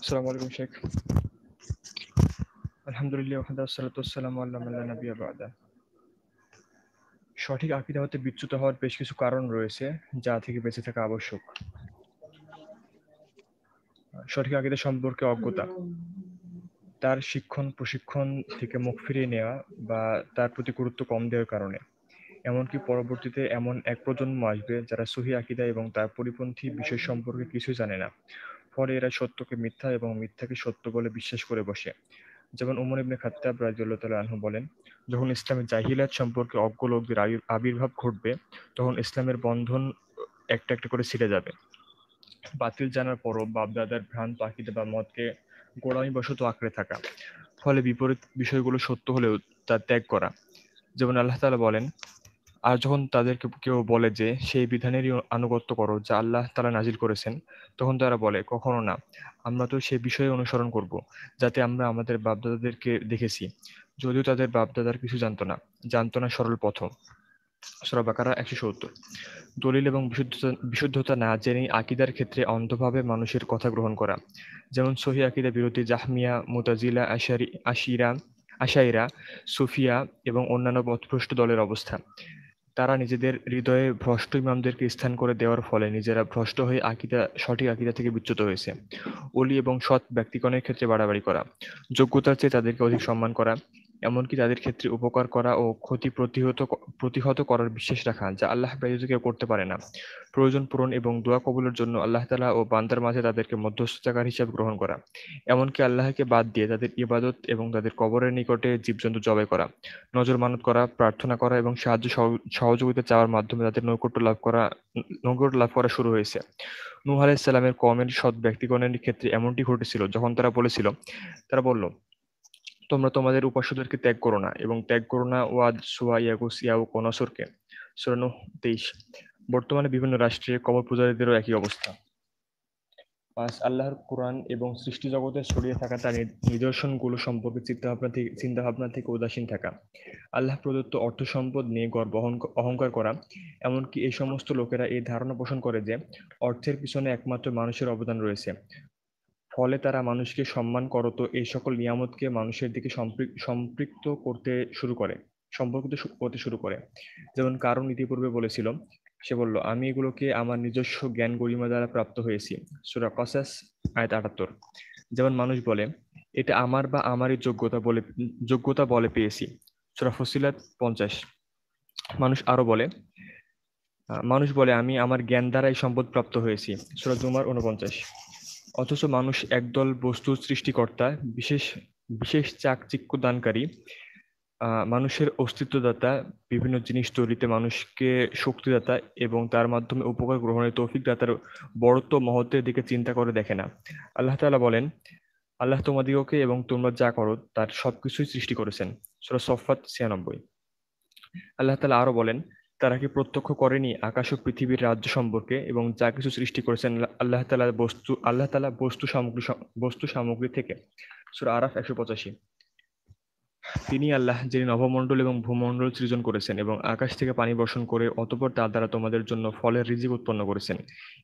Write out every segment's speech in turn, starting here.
আসসালামু আলাইকুম শেখ। আলহামদুলিল্লাহ ওয়াহদা ওয়াসসালাতু ওয়াসসালামু আলা মান লা নাবিয়্যা বা'দা। সঠিক আকীদা হতে বিচ্যুত হওয়ার বেশ কিছু কারণ রয়েছে যা থেকে বেঁচে থাকা আবশ্যক। সঠিক আকীদা সম্পর্কে অজ্ঞতা, তার শিক্ষণ প্রশিক্ষণ থেকে মুখ ফিরিয়ে নেওয়া বা তার প্রতি গুরুত্ব কম দেওয়ার কারণে। এমনকি পরবর্তীতে এমন এক প্রজন্ম আসবে যারা সহিহ আকীদা এবং তার পরিপন্থী বিষয় সম্পর্কে কিছুই জানে না। ফলে এরা সত্যকে মিথ্যা এবং মিথ্যাকে সত্য বলে বিশ্বাস করে বসে। যেমন উমর ইবনে খাত্তাব রাদিয়াল্লাহু তাআলা আনহু বলেন, যখন ইসলামে জাহিলিয়াত সম্পর্কে অজ্ঞ লোকদের আবির্ভাব ঘটবে, তখন ইসলামের বন্ধন একটা একটা করে ছিঁড়ে যাবে। বাতিল জানার পরও বাপ-দাদার ভ্রান্ত আকীদা বা মতকে গোঁড়ামিবশত আঁকড়ে থাকা। ফলে বিপরীত বিষয়গুলো সত্য হলেও তা ত্যাগ করা। যেমন আল্লাহ তাআলা বলেন, আর যখন তাদেরকে কেউ বলে যে সেই বিধানেরই আনুগত্য করো যা আল্লাহ তাআলা নাজিল করেছেন, তখন তারা বলে, কখনো না, আমরা তো সে বিষয়ে অনুসরণ করব যাতে আমরা আমাদের বাপ-দাদাদেরকে দেখেছি, যদিও তাদের বাপ-দাদার কিছু জানতো না সরল পথ। সূরা বাকারা 170। দলিল এবং বিশুদ্ধতা না জেনেই আকীদার ক্ষেত্রে অন্ধভাবে মানুষের কথা গ্রহণ করা। যেমন সহিহ আকীদা বিরোধী জাহমিয়া, মুতাজিলা, আশাইরা, সুফিয়া এবং অন্যান্য পথভ্রষ্ট দলের অবস্থা। তারা নিজেদের হৃদয়ে ভ্রষ্ট ইমামদেরকে স্থান করে দেওয়ার ফলে নিজেরা ভ্রষ্ট হয়ে সঠিক আকীদা থেকে বিচ্যুত হয়েছে। ওলি এবং সৎ ব্যক্তিগণের ক্ষেত্রে বাড়াবাড়ি করা, যোগ্যতার চেয়ে তাদেরকে অধিক সম্মান করা, এমনকি তাদের ক্ষেত্রে উপকার করা ও ক্ষতি প্রতিহত করার বিশ্বাস রাখা যা আল্লাহ ব্যতীত কেউ করতে পারে না। প্রয়োজন পূরণ এবং দোয়া কবুলের জন্য আল্লাহ তাআলা ও বান্দার মাঝে তাদেরকে মধ্যস্থতাকারী হিসেবে গ্রহণ করা। এমনকি আল্লাহকে বাদ দিয়ে তাদের ইবাদত এবং তাদের কবরের নিকটে জীবজন্তু জবাই করা, নজর মানত করা, প্রার্থনা করা এবং সাহায্য সহযোগিতা চাওয়ার মাধ্যমে তাদের নৈকট্য লাভ করা শুরু হয়েছে। নূহ আলাইহিস সালামের কওমের সৎ ব্যক্তিগণের ক্ষেত্রে এমনটি ঘটেছিল যখন তারা বলল, তোমরা তোমাদের উপাস্যদেরকে ত্যাগ করো না এবং ত্যাগ করো না ওয়াদ, সুয়া, ইয়াগুস, ইয়াউক ও নসরকে। সূরা নূহ 23। বর্তমানে বিভিন্ন রাষ্ট্রে কবর পূজারীদেরও একই অবস্থা। ৫. আল্লাহর কুরআন এবং সৃষ্টি জগতে ছড়িয়ে থাকা তার নিদর্শনগুলো সম্পর্কে চিন্তাভাবনা থেকে উদাসীন থাকা। আল্লাহ প্রদত্ত অর্থ সম্পদ নিয়ে গর্ব অহংকার করা। এমনকি এই সমস্ত লোকেরা এই ধারণা পোষণ করে যে অর্থের পিছনে একমাত্র মানুষের অবদান রয়েছে। ফলে তারা মানুষকে সম্মান করত এই সকল নিয়ামতকে মানুষের দিকে সম্পর্কিত করতে শুরু করে। যেমন কারণ ইতিপূর্বে বলেছিল, সে বলল, আমি এগুলোকে আমার নিজস্ব জ্ঞান গরিমা দ্বারা প্রাপ্ত হয়েছি। সূরা কসাস আয়াত ৭৮। যেমন মানুষ বলে, এটা আমার বা আমারই যোগ্যতা বলে পেয়েছি। সূরা ফুসিলাত 50। মানুষ বলে আমি আমার জ্ঞান দ্বারা এই সম্পদ প্রাপ্ত হয়েছি। সূরা জুমার 49। অথচ মানুষ একদল বস্তুর সৃষ্টিকর্তা, বিশেষ বিশেষ চাকচিক্য দানকারী, মানুষের অস্তিত্বদাতা, বিভিন্ন জিনিস তৈরিতে মানুষকে শক্তিদাতা এবং তার মাধ্যমে উপকার গ্রহণের তৌফিক দাতার বড়ত্ব মহত্বের দিকে চিন্তা করে দেখে না। আল্লাহ তাআলা বলেন, আল্লাহ তোমাদিগকে এবং তোমরা যা করো তার সবকিছুই সৃষ্টি করেছেন। সূরা সফফাত 96। আল্লাহ তাআলা আরো বলেন, তারা কি প্রত্যক্ষ করেনি আকাশ ও পৃথিবীর রাজ্য সম্পর্কে এবং যা কিছু সৃষ্টি করেছেন আল্লাহ তাআলা বস্তু সামগ্রী থেকে। সূরা আরাফ 185। তিনি আল্লাহ, যিনি নভমণ্ডল এবং ভূমণ্ডল সৃজন করেছেন এবং আকাশ থেকে পানি বর্ষণ করে অতঃপর তা দ্বারা তোমাদের জন্য ফলের রিজিক উৎপন্ন করেছেন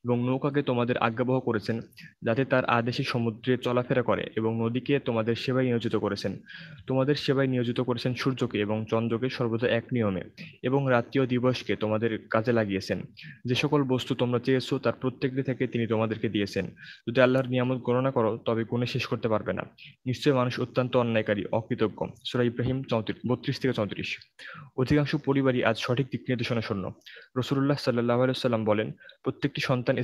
এবং নৌকাকে তোমাদের আজ্ঞাবহ করেছেন যাতে তার আদেশে সমুদ্রে চলাফেরা করে এবং নদীকে তোমাদের সেবায় নিয়োজিত করেছেন। তোমাদের সেবায় নিয়োজিত করেছেন সূর্যকে এবং চন্দ্রকে সর্বদা এক নিয়মে এবং রাত্রি ও দিবসকে তোমাদের কাজে লাগিয়েছেন। যে সকল বস্তু তোমরা চেয়েছো তার প্রত্যেকটি থেকে তিনি তোমাদেরকে দিয়েছেন। যদি আল্লাহর নিয়ামত গণনা করো তবে গুণে শেষ করতে পারবে না। নিশ্চয়ই মানুষ অত্যন্ত অন্যায়কারী, অকৃতজ্ঞ। সূরা ইব্রাহিম 32-34। অধিকাংশ পরিবারই আজ সঠিক দিক নির্দেশনা শূন্য। রাসূলুল্লাহ সাল্লাল্লাহু আলাইহি ওয়াসাল্লাম বলেন, প্রত্যেকটি সন্তান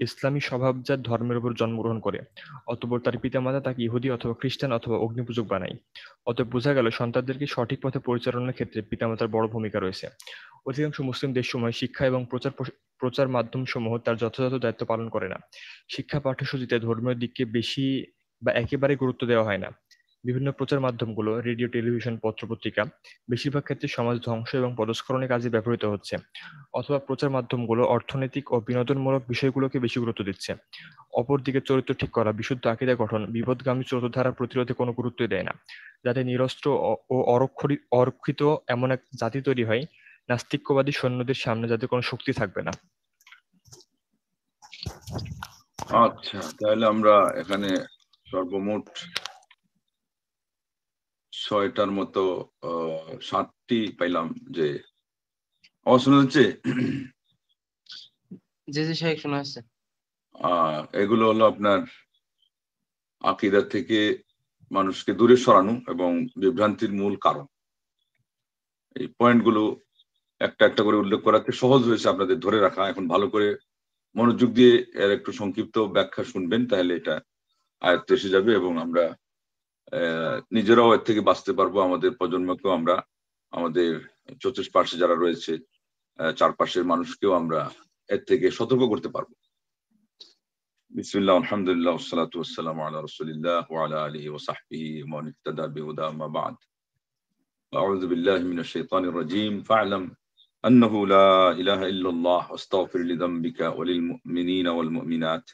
ইসলামী স্বভাবজাত ধর্মের উপর জন্মগ্রহণ করে, অতঃপর তার পিতামাতা তাকে ইহুদি অথবা খ্রিস্টান অথবা অগ্নিপূজক বানায়। অতএব বোঝা গেল সন্তানদেরকে সঠিক পথে পরিচালনার ক্ষেত্রে পিতামাতার বড় ভূমিকা রয়েছে। অধিকাংশ মুসলিম দেশসমূহে শিক্ষা এবং প্রচার মাধ্যমসমূহ তার যথাযথ দায়িত্ব পালন করে না। শিক্ষা পাঠ্যসূচিতে ধর্মীয় দিককে বেশি বা একেবারে গুরুত্ব দেওয়া হয় না। বিভিন্ন প্রচার মাধ্যমগুলো, রেডিও, টেলিভিশন, পত্র-পত্রিকা বেশিরভাগ ক্ষেত্রে সমাজ ধ্বংস এবং পদস্খলনের কাজে ব্যবহৃত হচ্ছে, অথবা প্রচার মাধ্যমগুলো অর্থনৈতিক ও বিনোদনমূলক বিষয়গুলোকে বেশি গুরুত্ব দিচ্ছে। অপরদিকে চরিত্র ঠিক করা, বিশুদ্ধ আকীদা গঠন, বিপথগামী স্রোতধারা প্রতিরোধে কোনো গুরুত্বই দেয় না, যাতে নিরস্ত্র ও অরক্ষিত এমন এক জাতি তৈরি হয়, নাস্তিক্যবাদী সৈন্যদের সামনে যাদের কোনো শক্তি থাকবে না। আচ্ছা, তাহলে আমরা এখানে সর্বমোট 6টার মতো 7টি পাইলাম। যে আওয়াজ শোনা যাচ্ছে? জি জি শেখ, শোনা যাচ্ছে। এগুলো হলো আপনার আকীদা থেকে মানুষকে দূরে সরানো এবং বিভ্রান্তির মূল কারণ। এই পয়েন্টগুলো একটা একটা করে উল্লেখ করাতে সহজ হয়েছে আপনাদের ধরে রাখা। এখন ভালো করে মনোযোগ দিয়ে এর একটু সংক্ষিপ্ত ব্যাখ্যা শুনবেন, তাহলে এটা আয়ত্তে এসে যাবে এবং আমরা নিজেরাও এর থেকে বাঁচতে পারবো। আমাদের প্রজন্মকেও আমরা, আমাদের চতুষ্পার্শ্বে যারা রয়েছে চারপাশের মানুষকেও আমরা এর থেকে সতর্ক করতে পারবো। বিসমিল্লাহ, আলহামদুলিল্লাহ, ওয়াসসালাতু ওয়াসসালামু আলা রাসূলিল্লাহ ওয়া আলা আলিহি ওয়া সাহবিহি ওয়া মান ইত্তাবা বিহুদা, আম্মা বা'দ। আউযু বিল্লাহি মিনাশ শাইতানির রাজীম। ফা'লাম আন্নাহু লা ইলাহা ইল্লাল্লাহ ওয়াস্তাগফির লিযামবিকা ওয়া লিল মুমিনিনা ওয়াল মুমিনাত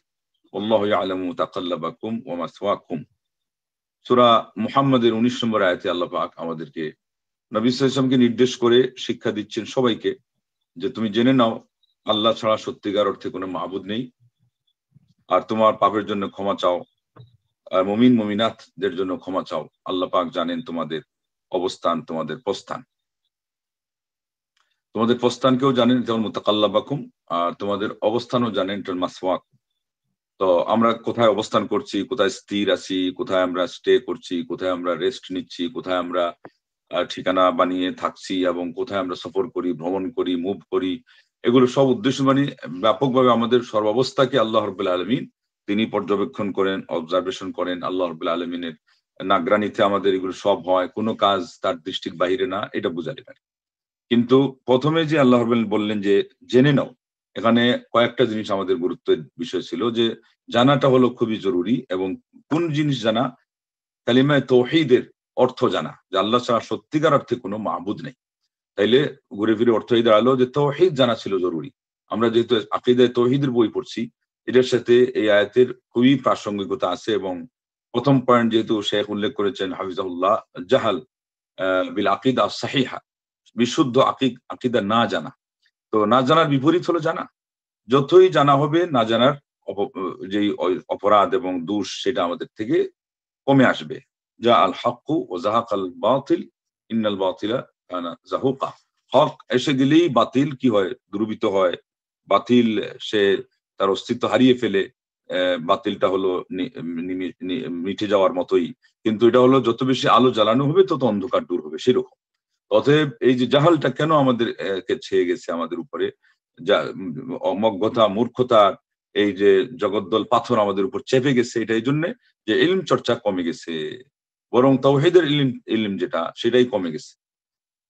ওয়াল্লাহু ইয়ালামু তাকাল্লাবাকুম ওয়া মাসওয়াকুম। সূরা মুহাম্মাদের 19 নম্বর আয়াতে আল্লাহ পাক আমাদেরকে, নবী সাল্লাল্লাহু আলাইহি ওয়াসাল্লামকে নির্দেশ করে শিক্ষা দিচ্ছেন সবাইকে যে তুমি জেনে নাও আল্লাহ ছাড়া সত্যিকার অর্থে কোনো মাবুদ নেই, আর তোমার পাপের জন্য ক্ষমা চাও, আর মুমিন মুমিনাতদের জন্য ক্ষমা চাও। আল্লাহ পাক জানেন তোমাদের অবস্থান, তোমাদের প্রস্থান, তোমাদের প্রস্থানকেও জানেন যেমন মুতাকাল্লাবাকুম, আর তোমাদের অবস্থানও জানেন মাসওয়াক। তো আমরা কোথায় অবস্থান করছি, কোথায় স্থির আছি, কোথায় আমরা স্টে করছি, কোথায় আমরা রেস্ট নিচ্ছি, কোথায় আমরা ঠিকানা বানিয়ে থাকছি এবং কোথায় আমরা সফর করি, ভ্রমণ করি, মুভ করি, এগুলো সব উদ্দেশ্য মানে ব্যাপকভাবে আমাদের সর্বাবস্থাকে আল্লাহ রাব্বুল আলামিন তিনি পর্যবেক্ষণ করেন, অবজারভেশন করেন। আল্লাহ রাব্বুল আলামিনের নাগরানিতে আমাদের এগুলো সব হয়, কোনো কাজ তার দৃষ্টির বাইরে না, এটা বোঝালেন আর। কিন্তু প্রথমে যে আল্লাহ রাব্বুল আলামিন বললেন যে জেনে নাও, এখানে কয়েকটা জিনিস আমাদের গুরুত্বের বিষয় ছিল। যে জানাটা হলো খুবই জরুরি, এবং কোন জিনিস জানা? কালিমায়ে তাওহীদের অর্থ জানা, যে আল্লাহ ছাড়া সত্যিকার অর্থে কোনো মাবুদ নেই। তাইলে ঘুরে ফিরে অর্থ এই দাঁড়ালো যে তাওহীদ জানা ছিল জরুরি। আমরা যেহেতু আকীদায়ে তাওহীদের বই পড়ছি, এটার সাথে এই আয়াতের খুবই প্রাসঙ্গিকতা আছে। এবং প্রথম পয়েন্ট যেহেতু শেখ উল্লেখ করেছেন হাফিজাহুল্লাহ, জাহাল বিল আকীদা সাহিহা, বিশুদ্ধ আকীদা না জানা। তো না জানার বিপরীত হলো জানা। যতই জানা হবে, না জানার যেই অপরাধ এবং দোষ সেটা আমাদের থেকে কমে আসবে। যা আল হাক্কু ও জাহাকাল বাতিল ইন্নাল বাতিলা কানা জাহুকা। হক এসে গেলেই বাতিল কি হয়? দ্রুবিত হয়। বাতিল সে তার অস্তিত্ব হারিয়ে ফেলে। বাতিলটা হলো মিটে যাওয়ার মতোই। কিন্তু এটা হলো যত বেশি আলো জ্বালানো হবে তত অন্ধকার দূর হবে, সেরকম। অতএব এই যে জাহালটা কেন আমাদের কে ছেয়ে গেছে আমাদের উপরে, যা অমজ্ঞতা, মূর্খতা, এই যে জগদ্দল পাথর আমাদের উপর চেপে গেছে, এটা এই জন্যে যে ইলম চর্চা কমে গেছে, বরং তাওহীদের ইলম যেটা সেটাই কমে গেছে।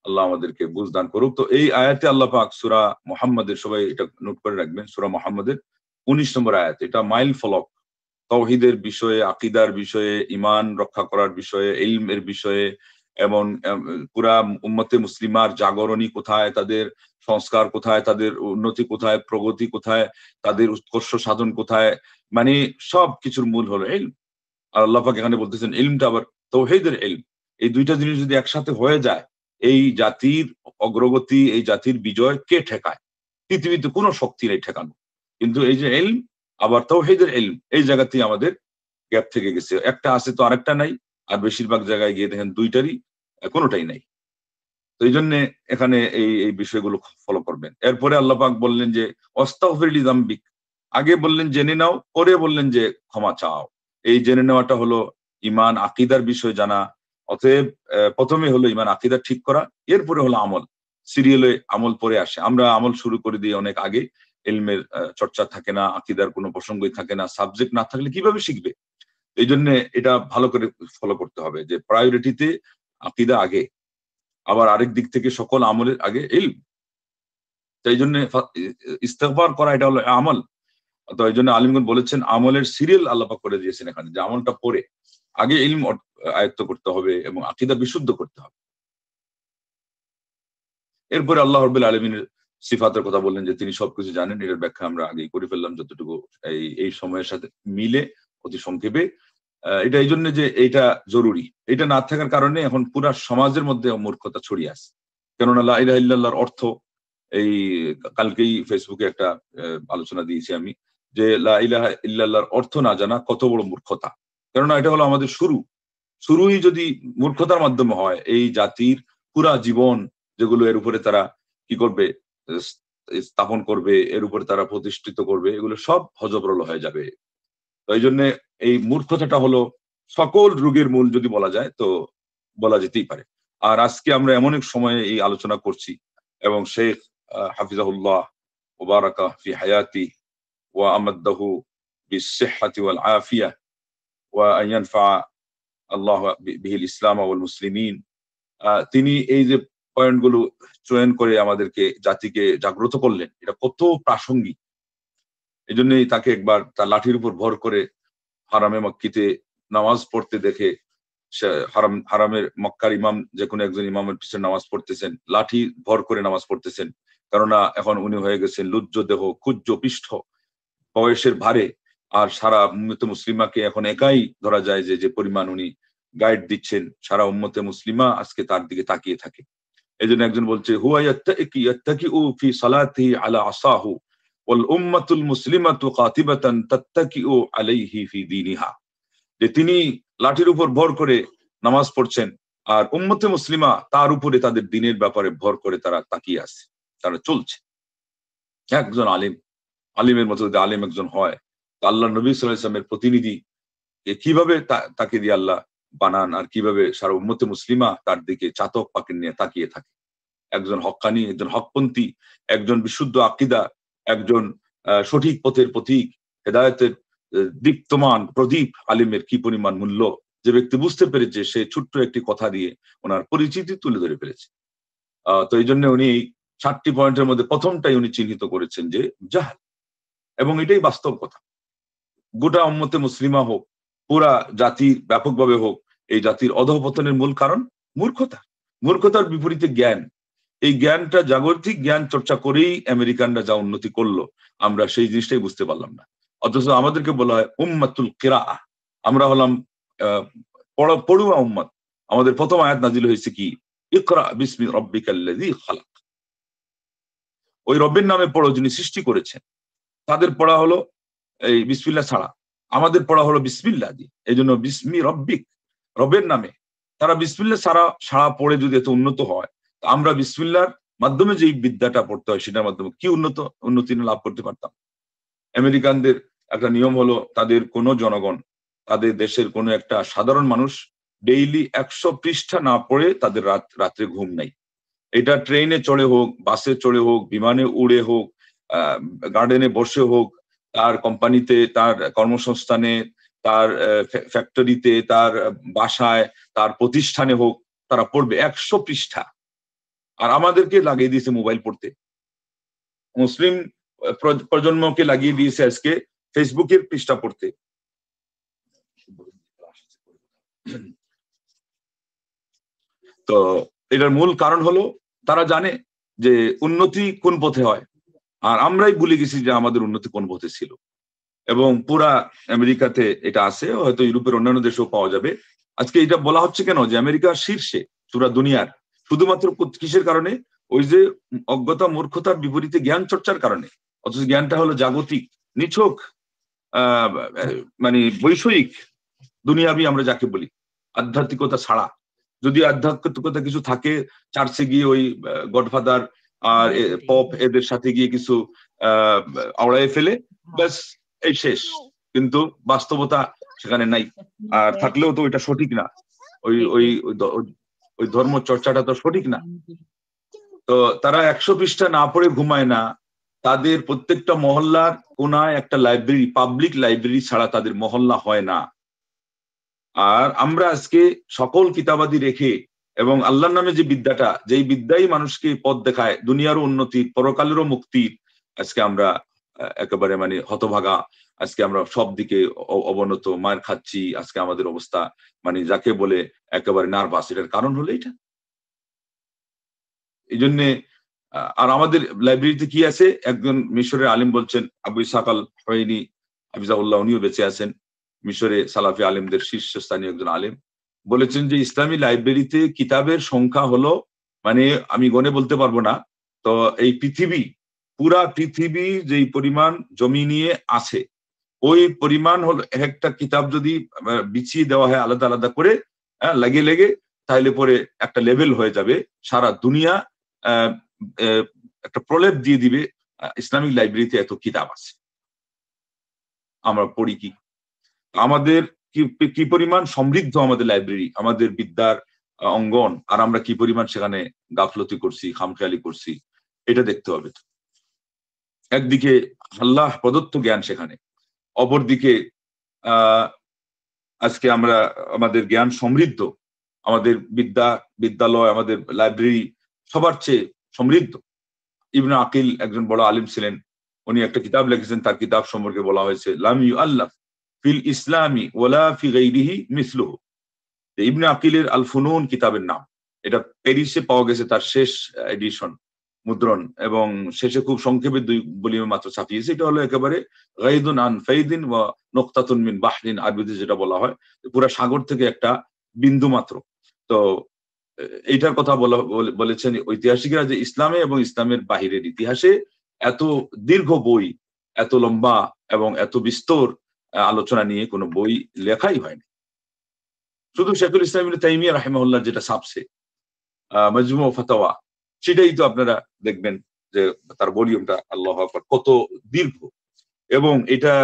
আল্লাহ আমাদেরকে বুঝদান করুক। তো এই আয়াতে আল্লাহ পাক সূরা মুহাম্মাদের, সবাই এটা নোট করে রাখবেন, সূরা মুহাম্মাদের 19 নম্বর আয়াত। এটা মাইল ফলক তাওহীদের বিষয়ে, আকীদার বিষয়ে, ঈমান রক্ষা করার বিষয়ে, ইলমের বিষয়ে, এবং পুরা উম্মতে মুসলিমার জাগরণী কোথায়, তাদের সংস্কার কোথায়, তাদের উন্নতি কোথায়, প্রগতি কোথায়, তাদের উৎকর্ষ সাধন কোথায়, মানে সব কিছুর মূল হলো ইলম। আর আল্লাহ পাক এখানে বলতেছেন ইলমটা আবার তাওহীদের ইলম। এই দুইটা জিনিস যদি একসাথে হয়ে যায়, এই জাতির অগ্রগতি, এই জাতির বিজয় কে ঠেকায়? পৃথিবীতে কোনো শক্তি নেই ঠেকানো। কিন্তু এই যে ইলম আবার তাওহীদের ইলম, এই জায়গাতেই আমাদের গ্যাপ থেকে গেছে। একটা আছে তো আরেকটা নাই, আর বেশিরভাগ জায়গায় গিয়ে দেখেন দুইটারই কোনোটাই নাই। তো এই জন্য এখানে এই বিষয়গুলো ফলো করবেন। এরপরে আল্লাহ পাক বললেন যে অস্তাগফির লিযামবিক, আগে বললেন জেনে নাও, পরে বললেন যে ক্ষমা চাও। এই জেনে নেওয়াটা হলো ঈমান আকীদার বিষয় জানা। অতএব প্রথমে হলো ঈমান আকীদা ঠিক করা, এরপরে হলো আমল। সিরিয়ালে আমল পরে আসে। আমরা আমল শুরু করে দিই অনেক আগে। ইলমের চর্চা থাকে না, আকীদার কোনো প্রসঙ্গই থাকে না, সাবজেক্ট না থাকলে কিভাবে শিখবে? এই জন্য এটা ভালো করে ফলো করতে হবে যে প্রায়োরিটিতে আকীদা আগে, আবার আরেক দিক থেকে সকল আমলের আগে ইলম। তাই জন্য ইস্তেগফার করা এটা হলো আমল। তো এই জন্য আলিমগণ বলেছেন আমলের সিরিয়াল আল্লাহ পাক করে দিয়েছেন এখানে, যে আমলটা পরে আগে ইলম আয়ত্ত করতে হবে এবং আকীদা বিশুদ্ধ করতে হবে। এরপরে আল্লাহ রাব্বুল আলামিনের সিফাতের কথা বললেন যে তিনি সবকিছু জানেন। এটার ব্যাখ্যা আমরা আগেই করে ফেললাম যতটুকু এই সময়ের সাথে মিলে, অতি সংক্ষেপে। এটা এই জন্য যে এইটা জরুরি। এটা না থাকার কারণে এখন পুরা সমাজের মধ্যে মূর্খতা ছড়িয়ে আছে। কেননা লা ইলাহা ইল্লাল্লাহর অর্থ, এই কালকেই ফেসবুকে একটা আলোচনা দিয়েছি আমি, যে লা ইলাহা ইল্লাল্লাহর অর্থ না জানা কত বড় মূর্খতা। কেননা এটা হলো আমাদের শুরুই যদি মূর্খতার মাধ্যমে হয়, এই জাতির পুরা জীবন যেগুলো এর উপরে তারা কি করবে, স্থাপন করবে, এর উপরে তারা প্রতিষ্ঠিত করবে, এগুলো সব হযবরল হয়ে যাবে। তো এই জন্য এই মূর্খতাটা হলো সকল রোগের মূল যদি বলা যায় তো বলা যেতেই পারে। আর আজকে আমরা এমন এক সময়ে এই আলোচনা করছি এবং শেখ হাফিজাহুল্লাহ ওয়া বারাকা ফি হায়াতি ওয়া আমাদ্দাহু বিস-সিহহাতি ওয়াল আফিয়া ওয়া আন ইয়ানফা আল্লাহ বিহিল ইসলাম ওয়াল মুসলিমিন, তিনি এই যে পয়েন্টগুলো চয়ন করে আমাদেরকে জাতিকে জাগ্রত করলেন, এটা কত প্রাসঙ্গিক। এই জন্যই তাকে একবার তার লাঠির উপর ভর করে হারামে মক্কিতে নামাজ পড়তে দেখে, হারামের মক্কার ইমাম যে কোনো একজন ইমামের পিছনে নামাজ পড়তেছেন, লাঠি ভর করে নামাজ পড়তেছেন, কেননা এখন উনি হয়ে গেছেন লুজ্জ দেহ, কুজ্জ পৃষ্ঠ, বয়সের ভারে। আর সারা উম্মতে মুসলিমাকে এখন একাই ধরা যায় যে পরিমাণ উনি গাইড দিচ্ছেন, সারা উম্মতে মুসলিমা আজকে তার দিকে তাকিয়ে থাকে। এই জন্য একজন বলছে হুয়া ইয়াত্তাকিউ ফি সালাতিহি আলা আসাহু ওয়াল উম্মাতুল মুসলিমাতু কাতিবাতান তাত্তাকিউ আলাইহি ফি দীনিহা, যে তিনি লাঠির উপর ভর করে নামাজ পড়ছেন আর উম্মতে মুসলিমা তার উপরে তাদের দিনের ব্যাপারে ভর করে তারা তাকিয়ে আছে, তারা চলছে। একজন আলিমের মতো যদি আলিম একজন হয়, তো আল্লাহ নবী সাল্লাল্লাহু আলাইহি ওয়াসাল্লামের প্রতিনিধি কিভাবে তাকে দিয়ে আল্লাহ বানান, আর কিভাবে সারা উম্মতে মুসলিমা তার দিকে চাতক পাখির নিয়ে তাকিয়ে থাকে। একজন হক্কানি, একজন হকপন্থী, একজন বিশুদ্ধ আকীদা, একজন সঠিক পথের পথিক, হেদায়েতের দীপ্তমান প্রদীপ আলিমের কি পরিমাণ মূল্য, যে ব্যক্তি বুঝতে পেরেছে, সে ছোট্ট একটি কথা দিয়ে ওনার পরিচিতি তুলে ধরে ফেলেছে। তো এই জন্য উনি 7টি পয়েন্টের মধ্যে প্রথমটাই উনি চিহ্নিত করেছেন যে জাহাল, এবং এটাই বাস্তব কথা। গোটা উম্মতে মুসলিমা হোক, পুরা জাতির ব্যাপকভাবে হোক, এই জাতির অধঃপতনের মূল কারণ মূর্খতার বিপরীতে জ্ঞান। এই জ্ঞানটা, জাগতিক জ্ঞান চর্চা করেই আমেরিকানরা যা উন্নতি করলো, আমরা সেই জিনিসটাই বুঝতে পারলাম না। অথচ আমাদেরকে বলা হয় উম্মাতুল কিরাআহ, আমরা হলাম পড়ুয়া উম্মত। আমাদের প্রথম আয়াত নাজিল হয়েছে কি, ইকরা বিসমি রাব্বিকাল্লাযী খালাক, ওই রবের নামে পড়ো যিনি সৃষ্টি করেছেন। তাদের পড়া হলো এই বিসমিল্লাহ ছাড়া, আমাদের পড়া হলো বিসমিল্লাহ দিয়ে। এই জন্য বিসমি রব্বিক, রবের নামে। তারা বিসমিল্লাহ ছাড়া পড়ে যদি এত উন্নত হয়, আমরা বিসমিল্লাহর মাধ্যমে যে বিদ্যাটা পড়তে হয় সেটার মাধ্যমে কি উন্নতি লাভ করতে পারতাম। আমেরিকানদের একটা নিয়ম হলো, তাদের কোনো জনগণ, তাদের দেশের কোনো একটা সাধারণ মানুষ ডেইলি 100 পৃষ্ঠা না পড়ে তাদের রাত্রে ঘুম নাই। এটা ট্রেনে চড়ে হোক, বাসে চড়ে হোক, বিমানে উড়ে হোক, গার্ডেনে বসে হোক, তার কোম্পানিতে, তার কর্মসংস্থানে, তার ফ্যাক্টরিতে, তার বাসায়, তার প্রতিষ্ঠানে হোক, তারা পড়বে 100 পৃষ্ঠা। আর আমাদেরকে লাগিয়ে দিয়েছে মোবাইল পড়তে, মুসলিম প্রজন্মকে লাগিয়ে দিয়েছে আজকে ফেসবুকের পৃষ্ঠা পড়তে। তো এটার মূল কারণ হলো তারা জানে যে উন্নতি কোন পথে হয়, আর আমরাই ভুলে গেছি যে আমাদের উন্নতি কোন পথে ছিল। এবং পুরা আমেরিকাতে এটা আছে, হয়তো ইউরোপের অন্যান্য দেশেও পাওয়া যাবে। আজকে এটা বলা হচ্ছে কেন যে আমেরিকা শীর্ষে পুরা দুনিয়ার, শুধুমাত্র কিসের কারণে? ওই যে অজ্ঞতা মূর্খতার বিপরীতে জ্ঞান চর্চার কারণে। অথচ জ্ঞানটা হলো জাগতিক, নিছক মানে বৈষয়িক দুনিয়াবি আমরা যাকে বলি, আধ্যাত্মিকতা ছাড়া। যদি আধ্যাত্মিকতা কিছু থাকে, চার্চে গিয়ে ওই গডফাদার আর পপ এদের সাথে গিয়ে কিছু আওড়ায় ফেলে, ব্যাস এই শেষ। কিন্তু বাস্তবতা সেখানে নাই, আর থাকলেও তো ওইটা সঠিক না, ওই ওই ওই ধর্ম চর্চাটা তো সঠিক না। তো তারা 100 পৃষ্ঠা না পড়ে ঘুমায় না, তাদের প্রত্যেকটা মহল্লার কোনায় একটা লাইব্রেরি, পাবলিক লাইব্রেরি ছাড়া তাদের মহল্লা হয় না। আর আমরা আজকে সকল কিতাবাদি রেখে এবং আল্লাহর নামে যে বিদ্যাটা, যেই বিদ্যাই মানুষকে পথ দেখায় দুনিয়ারও উন্নতির, পরকালেরও মুক্তির, আজকে আমরা একেবারে মানে হতভাগা। আজকে আমরা সব দিকে অবনত, মার খাচ্ছি। আজকে আমাদের অবস্থা মানে যাকে বলে একেবারে নার্ভাস। এটার কারণ হলো এটা। এই জন্যে আর আমাদের লাইব্রেরিতে কি আছে, একজন মিশরের আলিম বলছেন, আবু ইসহাক আল হুয়াইনি হাফিজাহুল্লাহ, উনিও বেঁচে আছেন, মিশরে সালাফি আলিমদের শীর্ষস্থানীয় একজন আলিম, বলেছেন যে ইসলামী লাইব্রেরিতে কিতাবের সংখ্যা হলো, মানে আমি গণে বলতে পারবো না, তো এই পৃথিবী, পুরা পৃথিবী যেই পরিমাণ জমি নিয়ে আছে, ওই পরিমাণ হলো একটা কিতাব যদি বিছিয়ে দেওয়া হয় আলাদা আলাদা করে, লাগিয়ে লেগে, তাহলে পরে একটা লেভেল হয়ে যাবে, সারা দুনিয়া একটা প্রলেপ দিয়ে দিবে ইসলামিক লাইব্রেরিতে এত কিতাব আছে। আমরা পড়ি কি, আমাদের কি পরিমাণ সমৃদ্ধ আমাদের লাইব্রেরি, আমাদের বিদ্যার অঙ্গন, আর আমরা কি পরিমাণ সেখানে গাফলতি করছি, খামখেয়ালি করছি, এটা দেখতে হবে। একদিকে আল্লাহ প্রদত্ত জ্ঞান সেখানে, অপরদিকে আজকে আমরা আমাদের জ্ঞান সমৃদ্ধ, আমাদের বিদ্যালয়, আমাদের লাইব্রেরি সবার চেয়ে সমৃদ্ধ। ইবনে আকিল একজন বড় আলিম ছিলেন, উনি একটা কিতাব লিখেছেন, তার কিতাব সম্পর্কে বলা হয়েছে লাম ইউআল্লাফ ফিল ইসলামি ওয়ালা ফি গায়রিহি মিসলুহু। ইবনে আকিলের আল ফুনুন কিতাবের নাম, এটা প্যারিসে পাওয়া গেছে, তার শেষ এডিশন মুদ্রণ, এবং শেষে খুব সংক্ষেপে 2 ভলিউমে মাত্র ছাপিয়েছে। এটা হলো একেবারে গাইদুন আন ফাইদিন ওয়া নুকতাতুন মিন বাহরিন, আরবিতে যেটা বলা হয় পুরা সাগর থেকে একটা বিন্দু মাত্র। তো এইটার কথা বলেছেন ঐতিহাসিকরা যে ইসলামে এবং ইসলামের বাহিরের ইতিহাসে এত দীর্ঘ বই, এত লম্বা এবং এত বিস্তর আলোচনা নিয়ে কোনো বই লেখাই হয়নি। শুধু শেখুল ইসলাম ইবনে তাইমিয়া রাহিমাহুল্লাহ যেটা ছাপছে মাজমু ফাতাওয়া, সেটাই তো আপনারা দেখবেন যে তার ভলিউমটা আল্লাহু আকবার কত দীর্ঘ, এবং এটা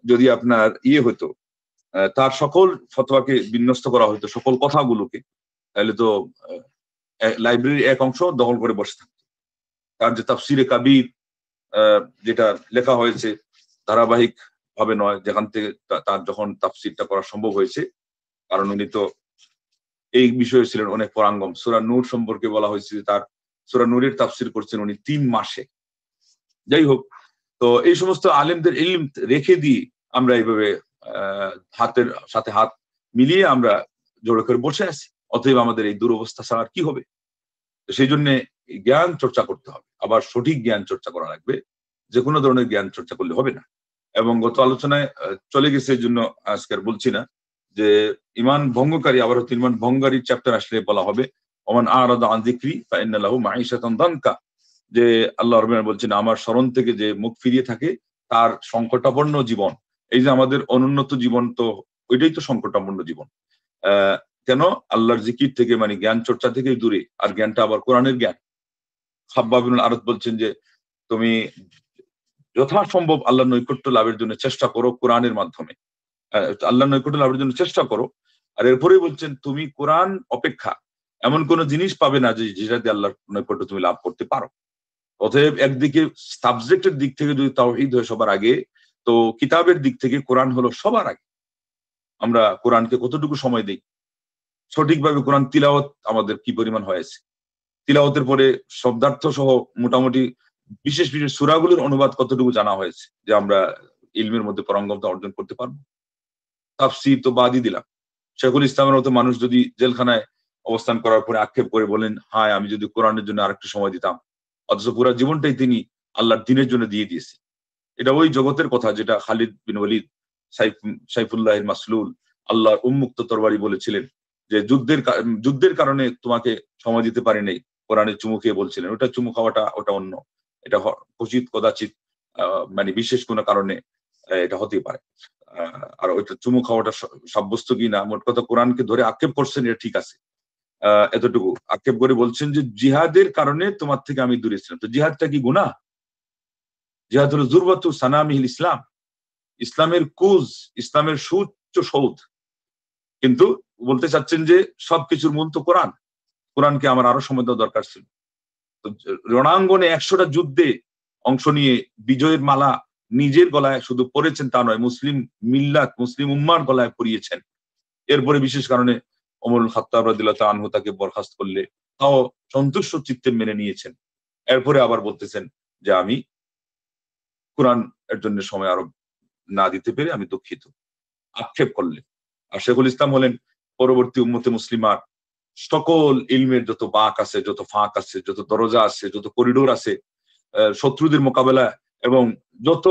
যদি আপনার হতো, তার সকল ফতোয়াকে বিন্যস্ত করা হতো, সকল কথাগুলোকে, তাহলে তো লাইব্রেরির এক অংশ দখল করে বসে থাকতো। তার যে তাফসিরে কাবির যেটা লেখা হয়েছে ধারাবাহিক ভাবে নয়, যেখান থেকে তার যখন তাফসিরটা করা সম্ভব হয়েছে, কারণ উনি তো এই বিষয়ে ছিলেন অনেক পরাঙ্গম। সূরা নূর সম্পর্কে বলা হয়েছে যে তার সূরা নূরের তাফসির করছেন উনি 3 মাসে। যাই হোক, তো এই সমস্ত আলেমদের ইলম রেখে দিয়ে আমরা এইভাবে হাতের সাথে হাত মিলিয়ে আমরা জোড়ে করে বসে আছি। অতএব আমাদের এই দুরবস্থা ছাড়া আর কি হবে? তো সেই জন্য জ্ঞান চর্চা করতে হবে, আবার সঠিক জ্ঞান চর্চা করা লাগবে, যে কোনো ধরনের জ্ঞান চর্চা করলে হবে না। এবং গত আলোচনায় চলে গেছে, এই জন্য আজকে আর বলছি না, যে ঈমান ভঙ্গকারী, আবার হচ্ছে ঈমান ভঙ্গকারীর চ্যাপ্টার আসলে বলা হবে ওমান আরাদা আন যিকরি ফাইন্না লাহু মাঈশাতান দানকা, যে আল্লাহ রাব্বুল বলছেন আমার স্মরণ থেকে যে মুখ ফিরিয়ে থাকে তার সংকটাপন্ন জীবন। এই যে আমাদের অনুন্নত জীবন, তো ওইটাই তো সংকটাপন্ন জীবন। কেন? আল্লাহর জিকির থেকে, মানে জ্ঞান চর্চা থেকে দূরে, আর জ্ঞানটা আবার কোরআনের জ্ঞান। খাব্বাব ইবনুল আরাত বলছেন যে তুমি যথাসম্ভব আল্লাহর নৈকট্য লাভের জন্য চেষ্টা করো কোরআনের মাধ্যমে, আল্লাহর নৈকট্য লাভের জন্য চেষ্টা করো। আর এরপরেই বলছেন তুমি কোরআন অপেক্ষা এমন কোন জিনিস পাবে না যে যেটা দিয়ে আল্লাহর নৈকট্য তুমি লাভ করতে পারো। অতএব একদিকে সাবজেক্টের দিক থেকে যদি তাওহীদ হয় সবার আগে, তো কিতাবের দিক থেকে কোরআন হলো সবার আগে। আমরা কোরআনকে কতটুকু সময় দিই, সঠিকভাবে কোরআন তিলাওয়াত আমাদের কি পরিমাণ হয়েছে, তিলাওয়াতের পরে শব্দার্থ সহ মোটামুটি বিশেষ বিশেষ সূরাগুলোর অনুবাদ কতটুকু জানা হয়েছে যে আমরা ইলমের মধ্যে পারঙ্গমতা অর্জন করতে পারবো। তাফসীর তো বাদই দিলাম। শেখুল ইসলামের মতো মানুষ যদি জেলখানায় অবস্থান করার পরে আক্ষেপ করে বলেন, হায় আমি যদি কোরআনের জন্য আরেকটু সময় দিতাম, অথচ পুরো জীবনটাই তিনি আল্লাহর দ্বীনের জন্য দিয়ে দিয়েছে। এটা ওই জগতের কথা যেটা খালিদ বিন ওয়ালিদ সাইফুল্লাহিল মাসলুল, আল্লাহর উন্মুক্ত তরবারি বলেছিলেন যে যুদ্ধের কারণে তোমাকে সময় দিতে পারি নাই, কোরআনের চুমু খেয়ে বলছিলেন। ওটা চুমু খাওয়াটা ওটা অন্য, এটা কচিত কদাচিৎ মানে বিশেষ কোনো কারণে এটা হতেই পারে। আর ওইটা চুমু খাওয়াটা সাব্যস্ত কি না, মোট কথা কোরআনকে ধরে আক্ষেপ করছেন, এটা ঠিক আছে। এতটুকু আক্ষেপ করে বলছেন যে জিহাদের কারণে তোমার থেকে আমি দূরে ছিলাম। তো জিহাদটা কি গুনাহ? জিহাদ হলো যুরবাতু সানামিহিল ইসলাম, ইসলামের কুজ, ইসলামের সুউচ্চ সৌধ। কিন্তু বলতে চাচ্ছেন যে সবকিছুর মূল তো কোরআন, কোরআনকে আমার আরো সময় দেওয়া দরকার ছিল। তো রণাঙ্গনে 100টা যুদ্ধে অংশ নিয়ে বিজয়ের মালা নিজের গলায় শুধু পরেছেন তা নয়, মুসলিম মিল্লাত, মুসলিম উম্মার গলায় পরিয়েছেন। এরপরে বিশেষ কারণে ওমরুল খাত্তাব রাদিয়াল্লাহু তাআলা আনহু তাকে বরখাস্ত করলে তাও সন্তুষ্ট চিত্তে মেনে নিয়েছেন। এরপরে আবার বলতেছেন যে আমি কোরআন এর জন্য সময় আরো না দিতে পেরে আমি দুঃখিত, আক্ষেপ করলেন। আর শেখুল ইসলাম হলেন পরবর্তী উম্মতে মুসলিমার সকল ইলমের যত বাক আছে, যত ফাঁক আছে, যত দরজা আছে, যত করিডোর আছে, শত্রুদের মোকাবেলা এবং যত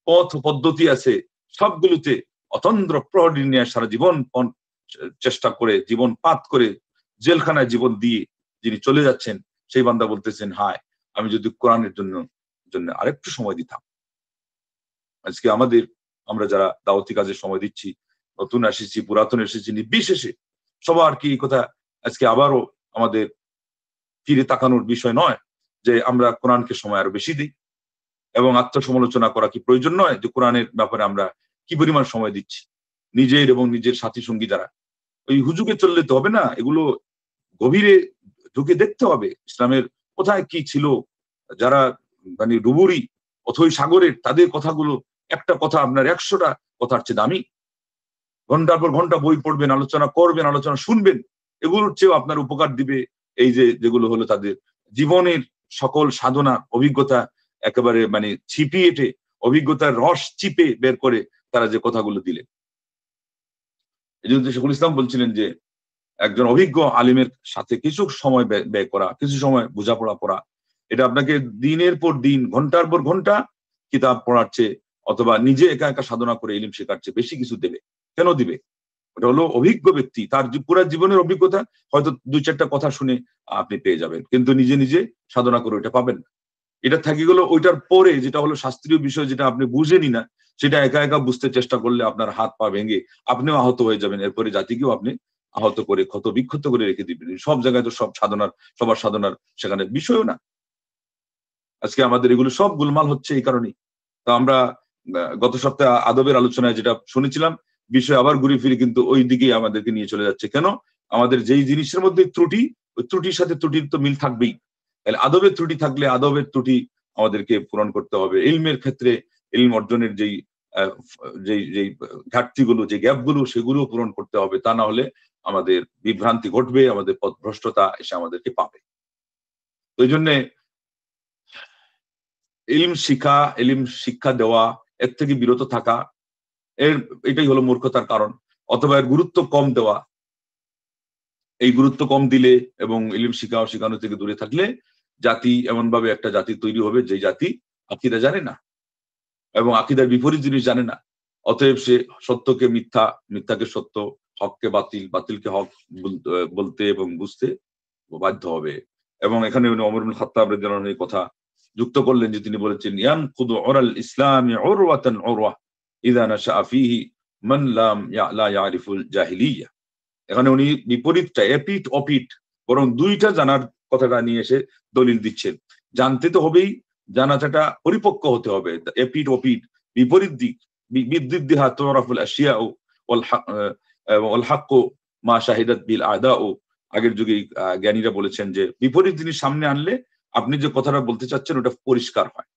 পথ পদ্ধতি আছে, সবগুলোতে অতন্দ্র প্রহরী নিয়ে সারা জীবন চেষ্টা করে, জীবন পাত করে, জেলখানায় জীবন দিয়ে যিনি চলে যাচ্ছেন, সেই বান্দা বলতেছেন, হায় আমি যদি কোরআনের জন্য আরেকটু সময় দিতাম। আজকে আমরা যারা দাওয়াতি কাজে সময় দিচ্ছি, নতুন এসেছি, পুরাতন এসেছি, নির্বিশেষে সবার কি এই কথা আজকে আবারও আমাদের ফিরে তাকানোর বিষয় নয় যে আমরা কোরআনকে সময় আরো বেশি দিই, এবং আত্মসমালোচনা করা কি প্রয়োজন নয় যে কোরআনের ব্যাপারে আমরা কি পরিমাণ সময় দিচ্ছি নিজের এবং নিজের সাথী সঙ্গী যারা। ওই হুজুগে চললে তো হবে না, এগুলো গভীরে ঢুকে দেখতে হবে ইসলামের কোথায় কি ছিল। যারা মানে ডুবুরি অথই সাগরের, তাদের কথাগুলো, একটা কথা আপনার 100টা কথার চেয়ে দামি। ঘন্টার পর ঘন্টা বই পড়বেন, আলোচনা করবেন, আলোচনা শুনবেন, এগুলোর চেয়েও আপনার উপকার দিবে এই যে যেগুলো হলো তাদের জীবনের সকল সাধনা অভিজ্ঞতা একেবারে মানে ছিপিয়ে এঁটে, অভিজ্ঞতার রস চিপে বের করে তারা যে কথাগুলো দিলেন। এই জন্য শেখুল ইসলাম বলছিলেন যে একজন অভিজ্ঞ আলিমের সাথে কিছু সময় ব্যয় করা, কিছু সময় বোঝাপড়া করা, এটা আপনাকে দিনের পর দিন, ঘন্টার পর ঘন্টা কিতাব পড়ার চেয়ে অথবা নিজে একা একা সাধনা করে ইলম শেখার চেয়ে বেশি কিছু দেবে। কেন দিবে? ওটা হলো অভিজ্ঞ ব্যক্তি, তার পুরো জীবনের অভিজ্ঞতা হয়তো 2-4টা কথা শুনে আপনি পেয়ে যাবেন, কিন্তু নিজে নিজে সাধনা করে ওটা পাবেন না। এটা থাকি গেল ওইটার পরে যেটা হলো শাস্ত্রীয় বিষয়, যেটা আপনি বুঝেনি না, সেটা একা একা বুঝতে চেষ্টা করলে আপনার হাত পা ভেঙে আপনিও আহত হয়ে যাবেন, এরপরে জাতিকেও আপনি আহত করে ক্ষত বিক্ষত করে রেখে দিবেন। সব জায়গায় তো সবার সাধনার সেখানে বিষয়ও না। আজকে আমাদের এগুলো সব গোলমাল হচ্ছে এই কারণেই। তো আমরা গত সপ্তাহে আদবের আলোচনায় যেটা শুনেছিলাম, বিষয় আবার ঘুরে ফিরে কিন্তু ওই দিকেই আমাদেরকে নিয়ে চলে যাচ্ছে। কেন? আমাদের যেই জিনিসের মধ্যে ত্রুটি, ওই ত্রুটির সাথে ত্রুটির তো মিল থাকবেই। তাহলে আদবের ত্রুটি থাকলে আদবের ত্রুটি আমাদেরকে পূরণ করতে হবে। ইলমের ক্ষেত্রে ইলম অর্জনের যেই যেই ঘাটতিগুলো, যে গ্যাপগুলো, সেগুলো পূরণ করতে হবে। তা না হলে আমাদের বিভ্রান্তি ঘটবে, আমাদের পথভ্রষ্টতা এসে আমাদেরকে পাবে। ওই জন্যে ইলম শিক্ষা দেওয়া, এর থেকে বিরত থাকা, এটাই হলো মূর্খতার কারণ। অথবা এর গুরুত্ব কম দেওয়া। এই গুরুত্ব কম দিলে এবং ইলম শেখানো থেকে দূরে থাকলে জাতি এমন ভাবে একটা জাতি তৈরি হবে যে জাতি আকীদা জানে না এবং আকীদার বিপরীত জিনিস জানে না। অতএব সে সত্যকে মিথ্যা, মিথ্যাকে সত্য, হককে বাতিল, বাতিলকে হক বলতে এবং বুঝতে বাধ্য হবে। এবং এখানে উনি ওমর ইবনে খাত্তাব রাদিয়াল্লাহু আনহু কথা যুক্ত করলেন যে তিনি বলেছেন, ইয়ানকুদু উরাল ইসলামি উরওয়াতান উরওয়া ইযা নাশাআ ফীহি মান লা ইয়ারিফুল জাহিলিয়া। এখানে উনি বিপরীতটা, এপিট অপিট, বরং দুইটা জানার কথাটা নিয়ে এসে দলিল দিচ্ছেন। জানতে তো হবেই, জানাটা পরিপক্ক হতে হবে। এপিট অপিট, বিপরীত দিক, বিদ্দিহা তুরাফুল আশিয়া ওয়াল হাক্কু মা শাহিদাত বিল আদাউ। আগের যুগে জ্ঞানীরা বলেছেন যে বিপরীত জিনিস সামনে আনলে আপনি যে কথাটা বলতে চাচ্ছেন ওটা পরিষ্কার হয়।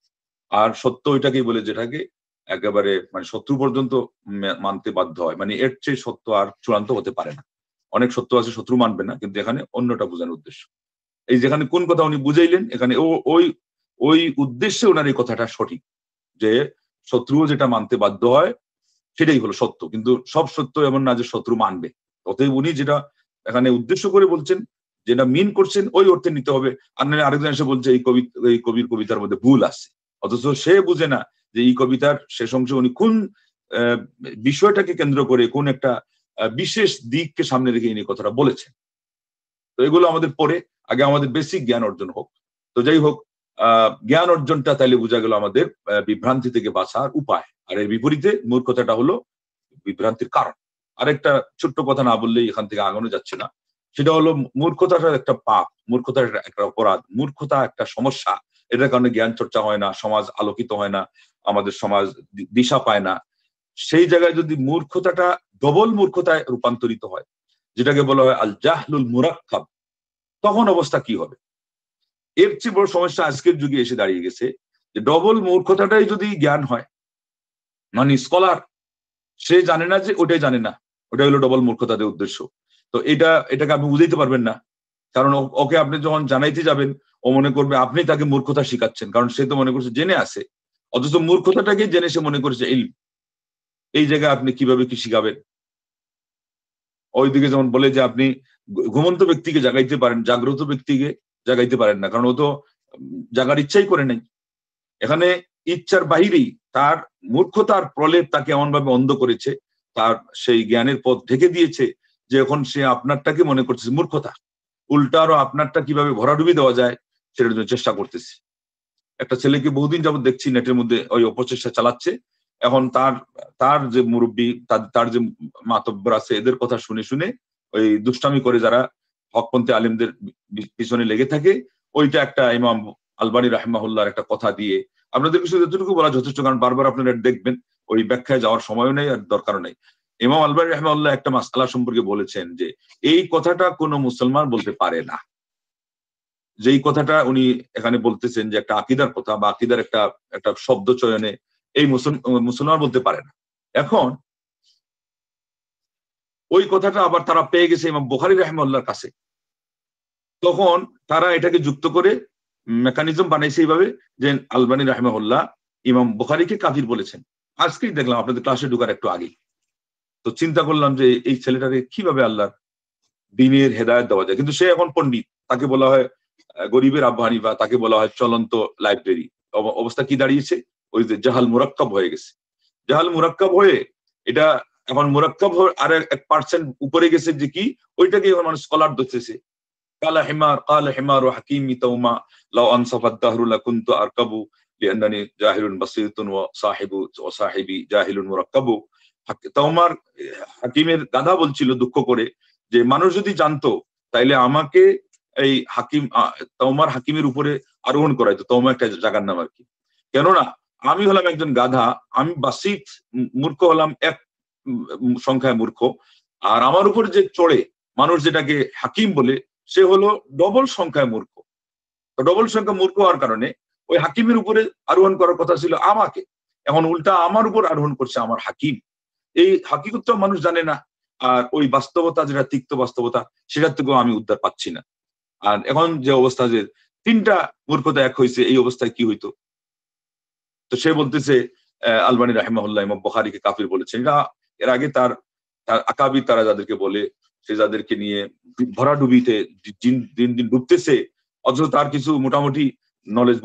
আর সত্য ওইটাকেই বলে যেটাকে একেবারে মানে শত্রু পর্যন্ত মানতে বাধ্য হয়। মানে এর চেয়ে সত্য আর চূড়ান্ত হতে পারে না। অনেক সত্য আছে শত্রু মানবে না, কিন্তু এখানে অন্যটা বোঝানোর উদ্দেশ্য। এই যেখানে কোন কথা উনি বুঝাইলেন, এখানে ওই উদ্দেশ্যে ওনার এই কথাটা সঠিক, যে শত্রুও যেটা মানতে বাধ্য হয় সেটাই হলো সত্য, কিন্তু সব সত্য এমন না যে শত্রু মানবে। অতএব উনি যেটা এখানে উদ্দেশ্য করে বলছেন, যেটা মিন করছেন, ওই অর্থে নিতে হবে। আর নাহলে আরেকজন এসে বলছে এই কবির কবিতার মধ্যে ভুল আছে, অথচ সে বুঝে না যে এই কবিতার শেষ অংশে উনি কোন বিষয়টাকে কেন্দ্র করে, কোন একটা বিশেষ দিককে সামনে রেখে ইনি কথাটা বলেছেন। তো এগুলো আমাদের পরে, আগে আমাদের বেসিক জ্ঞান অর্জন হোক। তো যাই হোক, জ্ঞান অর্জনটা তাইলে বোঝা গেল আমাদের বিভ্রান্তি থেকে বাঁচার উপায়। আর এর বিপরীতে মূর্খতাটা হলো বিভ্রান্তির কারণ। আরেকটা ছোট্ট কথা না বললেই এখান থেকে আগানো যাচ্ছে না। সেটা হলো মূর্খতাটা একটা পাপ, মূর্খতার একটা অপরাধ, মূর্খতা একটা সমস্যা। এটার কারণে জ্ঞান চর্চা হয় না, সমাজ আলোকিত হয় না, আমাদের সমাজ দিশা পায় না। সেই জায়গায় যদি মূর্খতাটা ডবল মূর্খতায় রূপান্তরিত হয়, যেটাকে বলা হয় আল জাহলুল মুরাক্কাব, তখন অবস্থা কি হবে? এর চেয়ে বড় সমস্যা আজকের যুগে এসে দাঁড়িয়ে গেছে যে ডবল মূর্খতাটাই যদি জ্ঞান হয়, মানে স্কলার সে জানে না যে ওটাই জানে না, ওটাই হলো ডবল মূর্খতাদের উদ্দেশ্য। তো এটাকে আপনি বুঝাইতে পারবেন না, কারণ ওকে আপনি যখন জানাইতে যাবেন ও মনে করবে আপনি তাকে মূর্খতা শিখাচ্ছেন, কারণ সে তো মনে করছে জেনে আছে, অথচ মূর্খতাটাকে জেনে সে মনে করছে ইলম। এই জায়গায় আপনি কিভাবে কি শিখাবেন? ওইদিকে যেমন বলে যে আপনি ঘুমন্ত ব্যক্তিকে জাগাইতে পারেন, জাগ্রত ব্যক্তিকে জাগাইতে পারেন না, কারণ ও তো জাগার ইচ্ছাই করে নাই। এখানে ইচ্ছার বাহিরেই তার মূর্খতার প্রলেপ তাকে এমন ভাবে অন্ধ করেছে, তার সেই জ্ঞানের পথ ঢেকে দিয়েছে যে এখন সে আপনারটাকে মনে করছে মূর্খতা। উল্টা আরো আপনারটা কিভাবে ভরাডুবি দেওয়া যায় সেটার জন্য চেষ্টা করতেছে। একটা ছেলেকে বহুদিন যাবত দেখছি নেটের মধ্যে ওই অপচেষ্টা চালাচ্ছে, এখন তার যে মুরব্বী, তার যে মাতব্বর আছে, এদের কথা শুনে শুনে ওই দুষ্টামি করে যারা হকপন্থী আলিমদের পিছনে লেগে থাকে, ওইটা একটা ইমাম আলবানী রাহিমাহুল্লাহর একটা কথা দিয়ে আপনাদের বিষয়ে যতটুকু বলা যথেষ্ট, কারণ বারবার আপনারা দেখবেন, ওই ব্যাখ্যায় যাওয়ার সময়ও নেই আর দরকারও নেই। ইমাম আলবানী রাহিমাহুল্লাহ একটা মাসআলা সম্পর্কে বলেছেন যে এই কথাটা কোনো মুসলমান বলতে পারে না। যেই কথাটা উনি এখানে বলতেছেন যে একটা আকীদার কথা বা আকীদার একটা শব্দ চয়নে এই মুসলমান বলতে পারে না। এখন ওই কথাটা আবার তারা পেয়ে গেছে ইমাম বুখারী রাহিমাহুল্লাহর কাছে, তখন তারা এটাকে যুক্ত করে মেকানিজম বানাইছে এইভাবে যে আলবানী রাহিমাহুল্লাহ ইমাম বুখারীকে কাফির বলেছেন। আজকেই দেখলাম আপনাদের ক্লাসে ঢোকার একটু আগে, তো চিন্তা করলাম যে এই ছেলেটাকে কিভাবে আল্লাহর দ্বীনের হেদায়েত দেওয়া যায়। কিন্তু সে এখন পণ্ডিত, তাকে বলা হয় গরিবের আবু হানিফা, তাকে বলা হয় চলন্ত লাইব্রেরি। অবস্থা কি দাঁড়িয়েছে? ওই যে জাহাল মুরাক্কাব হয়ে গেছে। জাহাল মুরাক্কাব হয়ে এটা এখন মুরাক্কাব আর 1% উপরে গেছে যে কি, ওইটাকে এখন মানুষ স্কলার ধরতেছে। قال حمار حكيمي توما لو انصف الدهر لكنت اركب لانني جاهل بسيط وصاحبي جاهل مركب। তওমার হাকিমের গাধা বলছিল দুঃখ করে যে মানুষ যদি জানতো তাইলে আমাকে এই তওমার হাকিমের উপরে আরোহণ করাইতো। তওমা একটা জায়গার নাম আর কি। কেননা আমি হলাম একজন গাধা, আমি বাসিত মূর্খ হলাম এক সংখ্যায় মূর্খ, আর আমার উপর যে চড়ে মানুষ যেটাকে হাকিম বলে সে হলো ডবল সংখ্যায় মূর্খ। ডবল সংখ্যা মূর্খ হওয়ার কারণে ওই হাকিমের উপরে আরোহণ করার কথা ছিল আমাকে, এখন উল্টা আমার উপর আরোহণ করছে আমার হাকিম। এই হাকিকতটা মানুষ জানে না, আর ওই বাস্তবতা যেটা তিক্ত বাস্তবতা সেটার থেকেও আমি উদ্ধার পাচ্ছি না। আর এখন যে অবস্থা যে 3টা মূর্খতা এক হয়েছে, এই অবস্থায় কি হইতো? তো সে বলতেছে আলবানী রাহিমাহুল্লাহ ইমাম বুখারীকে কাফির বলেছেন। এটা এর আগে তার আকাবির তারা যাদেরকে বলে, সে যাদেরকে নিয়ে ভরাডুবিতে দিন দিন ডুবতেছে, অথচ তার কিছু মোটামুটি নলেজ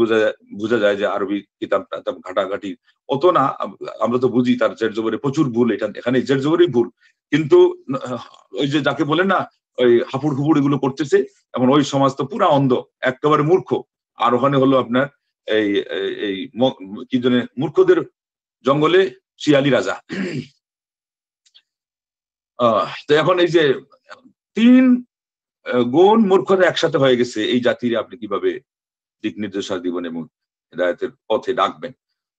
বোঝা যায় যে আরবি কিতাব ঘাটাঘাটি অত না, আমরা তো বুঝি তার জের জবরে প্রচুর ভুল, এটা এখানে জের জবরেই ভুল, কিন্তু ওই যে যাকে বলে না ওই হাফুড় খুপুড় এগুলো করতেছে, এখন ওই সমাজ তো পুরা অন্ধ, একেবারে মূর্খ। আর ওখানে হলো আপনার এই এই কি জন্য মূর্খদের জঙ্গলে শিয়ালি রাজা। তো এখন এই যে 3 গুণ মূর্খতা একসাথে হয়ে গেছে, এই জাতির আপনি কিভাবে দিক নির্দেশনা দিবেন এবং হেদায়েতের পথে ডাকবেন?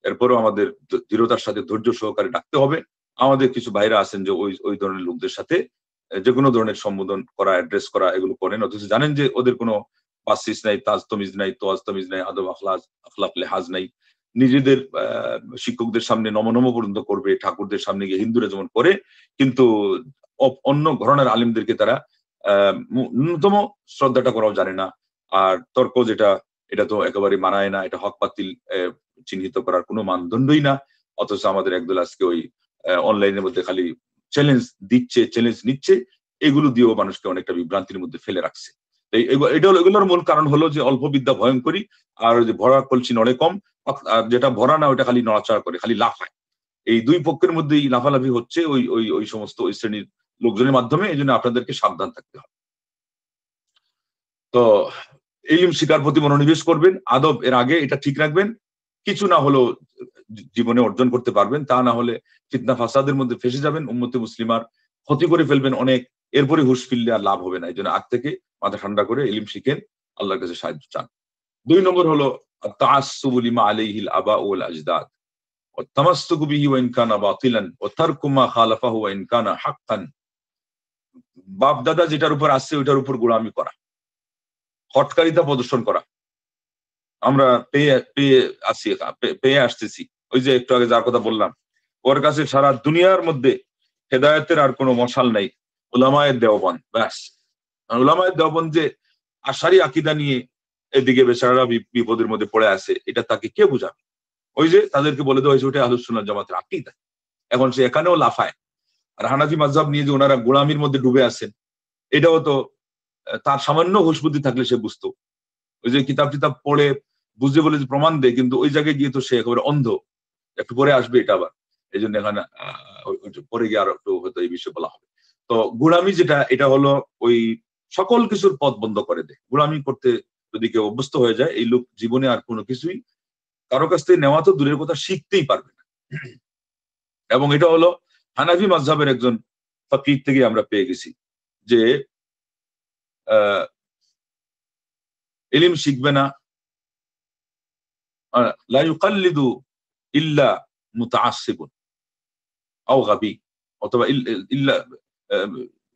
এরপরও আমাদের দৃঢ়তার সাথে ধৈর্য সহকারে ডাকতে হবে। আমাদের কিছু ভাইরা আছেন যে ওই ধরনের লোকদের সাথে যে কোনো ধরনের সম্বোধন করা, অ্যাড্রেস করা এগুলো করেন, অথচ জানেন যে ওদের কোনো বাসিস নাই, তাজ তমিজ নাই, তোয়াজ তমিজ নাই, আদব আখলাক লেহাজ নাই। নিজেদের শিক্ষকদের সামনে নমনম পর্যন্ত করবে, ঠাকুরদের সামনে গিয়ে হিন্দুরা যেমন করে, কিন্তু অন্য ঘরানার আলিমদেরকে তারা ন্যূনতম শ্রদ্ধাটা করাও জানে না। আর তর্ক যেটা, এটা তো একেবারে মানায় না, এটা হক বাতিল চিহ্নিত করার কোনো মানদণ্ডই না। অথচ আমাদের একদল আজকে ওই অনলাইনের মধ্যে খালি চ্যালেঞ্জ দিচ্ছে, চ্যালেঞ্জ নিচ্ছে, এগুলো দিয়েও মানুষকে অনেকটা বিভ্রান্তির মধ্যে ফেলে রাখছে। এগুলোর মূল কারণ হলো যে অল্প বিদ্যা ভয়ঙ্করী, আর যে ভরা কলসি নড়ে কম, আর যেটা ভরা না ওটা খালি নড়াচড়া করে, খালি লাফায়। এই দুই পক্ষের মধ্যেই লাফালাফি হচ্ছে ওই সমস্ত ওই শ্রেণীর লোকজনের মাধ্যমে। এই জন্য আপনাদেরকে সাবধান থাকতে হবে। তো ইলম শিকার প্রতি মনোনিবেশ করবেন, আদব এর আগে এটা ঠিক রাখবেন, কিছু না হলেও জীবনে অর্জন করতে পারবেন, তা না হলে ফিতনা ফাসাদের মধ্যে ফেসে যাবেন, উম্মতে মুসলিমার ক্ষতি করে ফেলবেন অনেক, এরপরে হুঁশ ফিরলে আর লাভ হবে না। এই জন্য আগ থেকে মাথা ঠান্ডা করে ইলম শিখেন, আল্লাহর কাছে সাহায্য চান। 2 নম্বর হলো তাআসসুবু লিমা আলাইহিল আবা ওয়াল আজদাদ ওয়া তামাসসুকু বিহি ওয়া ইন কানা বাতিলান ওয়া তারকু মা খালাফাহু ওয়া ইন কানা হাক্কান। বাপ দাদা যেটার উপর আসছে ওইটার উপর গোলামি করা, হটকারিতা প্রদর্শন করা। আমরা পেয়ে আসতেছি, ওই যে একটু আগে যার কথা বললাম, ওর কাছে সারা দুনিয়ার মধ্যে হেদায়েতের আর কোনো মশাল নাই, উলামায়ে দেওবন্দ, ব্যাস। উলামায়ে দেওবন্দ যে আশারি আকীদা নিয়ে এদিকে বেচারারা বিপদের মধ্যে পড়ে আছে, এটা তাকে কে বুঝাবে? ওই যে তাদেরকে বলে দেওয়া হয়েছে ওটা আহলুস সুন্নাহ জামাতের আকীদা, এখন সে এখানেও লাফায়। আর হানাফি মাযহাব নিয়ে যে ওনারা গোলামির মধ্যে ডুবে আছেন, এটাও তো তার সামান্য হুঁশ বুদ্ধি থাকলে সে বুঝতো। ওই যে কিতাব টিতাব পড়ে বুঝে বলে যে প্রমাণ দেয়, কিন্তু ওই জায়গায় গিয়ে তো সে একেবারে অন্ধ। একটু পরে আসবে এটা আবার, এই জন্য এখানে পরে গিয়ে আরো একটু হয়তো এই বিষয়ে বলা হবে। তো গোলামি যেটা, এটা হলো ওই সকল কিছুর পথ বন্ধ করে দেয়। গোলামি করতে যদি কেউ অভ্যস্ত হয়ে যায়, এই লোক জীবনে আর কোনো কিছুই কারো কাছ থেকে নেওয়া তো দূরের কথা, শিখতেই পারবে না। এবং এটা হলো হানাফি মাযহাবের একজন ফকিহ থেকে আমরা পেয়ে গেছি যে ইলম শিখবে না, লা ইউকাল্লিদু ইল্লা মুতাআসসিবুন আও গাবী, অথবা ইল্লা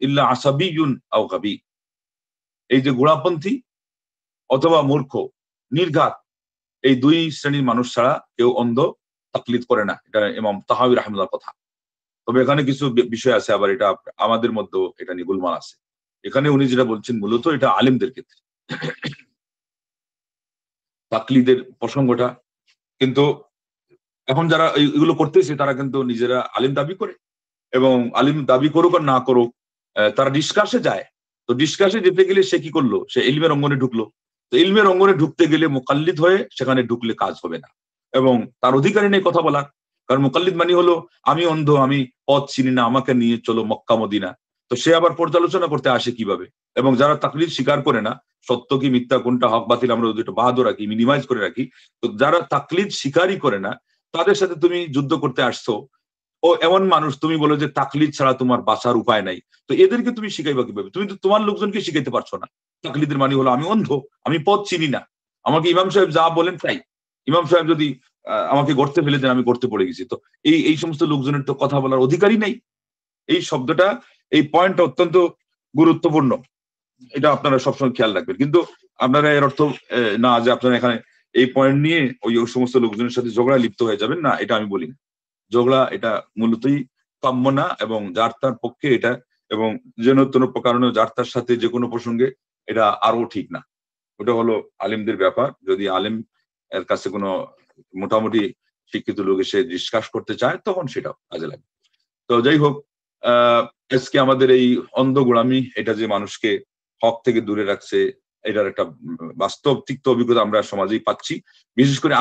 ইল্লা আসাবিয়ুন আও গাবী। এই যে গোড়াপন্থী অথবা মূর্খ নির্ঘাত, এই দুই শ্রেণীর মানুষ ছাড়া কেউ অন্ধ তাকলিদ করে না। এটা ইমাম তাহাবী রাহিমাহুল্লাহর কথা। তবে এখানে কিছু বিষয় আছে, আবার এটা আমাদের মধ্যেও এটা নিয়ে গোলমাল আছে। এখানে উনি যেটা বলছেন মূলত এটা আলেমদের ক্ষেত্রে তাকলিদের প্রসঙ্গটা। কিন্তু এখন যারা এগুলো করতেছে তারা কিন্তু নিজেরা আলিম দাবি করে, এবং আলিম দাবি করুক আর না করুক তারা ডিসকাসে যায়। তো ডিসকাসে যেতে গেলে সে কি করলো, সে ইলমের অঙ্গনে ঢুকলো। তো ইলমের অঙ্গনে ঢুকতে গেলে মুকাল্লিদ হয়ে সেখানে ঢুকলে কাজ হবে না, এবং তার অধিকারই নেই কথা বলার। কারণ মুকাল্লিদ মানে হলো আমি অন্ধ, আমি পথ চিনি না, আমাকে নিয়ে চলো মক্কা মদিনা। তো সে আবার পর্যালোচনা করতে আসে কিভাবে? এবং যারা তাকলিদ স্বীকার করে না, সত্য কি মিথ্যা, কোনটা হক বাতিল আমরা যদি একটু বাহাদুর রাখি, মিনিমাইজ করে রাখি, তো যারা তাকলিদ স্বীকারই করে না তাদের সাথে তুমি যুদ্ধ করতে আসছো। ও এমন মানুষ, তুমি বলো যে তাকলিদ ছাড়া তোমার বাঁচার উপায় নাই, তো এদেরকে তুমি শিখাইবা কিভাবে? তুমি তো তোমার লোকজনকে শিখাইতে পারছো না। তাকলিদের মানে হলো আমি অন্ধ, আমি পথ চিনি না, আমাকে ইমাম সাহেব যা বলেন তাই। ইমাম সাহেব যদি আমাকে গর্তে ফেলে দেন, আমি গর্তে পড়ে গেছি। তো এই সমস্ত লোকজনের তো কথা বলার অধিকারই নেই। এই শব্দটা, এই পয়েন্টটা অত্যন্ত গুরুত্বপূর্ণ, এটা আপনারা সবসময় খেয়াল রাখবেন। কিন্তু আপনারা এর অর্থ না যে আপনারা এখানে এই পয়েন্ট নিয়ে ওই সমস্ত লোকজনের সাথে ঝগড়া লিপ্ত হয়ে যাবেন, না, এটা আমি বলি না। ঝগড়া এটা মূলতই কাম্য না, এবং যার তার পক্ষে এটা, এবং যেন কোনো কারণে যার তার সাথে যে কোনো প্রসঙ্গে এটা আরো ঠিক না। ওটা হলো আলিমদের ব্যাপার। যদি আলিম এর কাছে কোনো মোটামুটি শিক্ষিত লোক এসে ডিসকাস করতে চায়, তখন সেটাও কাজে লাগে। তো যাই হোক, আজকে আমাদের এই অন্ধ গোড়ামি, এটা যে মানুষকে হক থেকে দূরে রাখছে, এটার একটা বাস্তব তিক্ত অভিজ্ঞতা আমরা সমাজেই পাচ্ছি। বিশেষ করে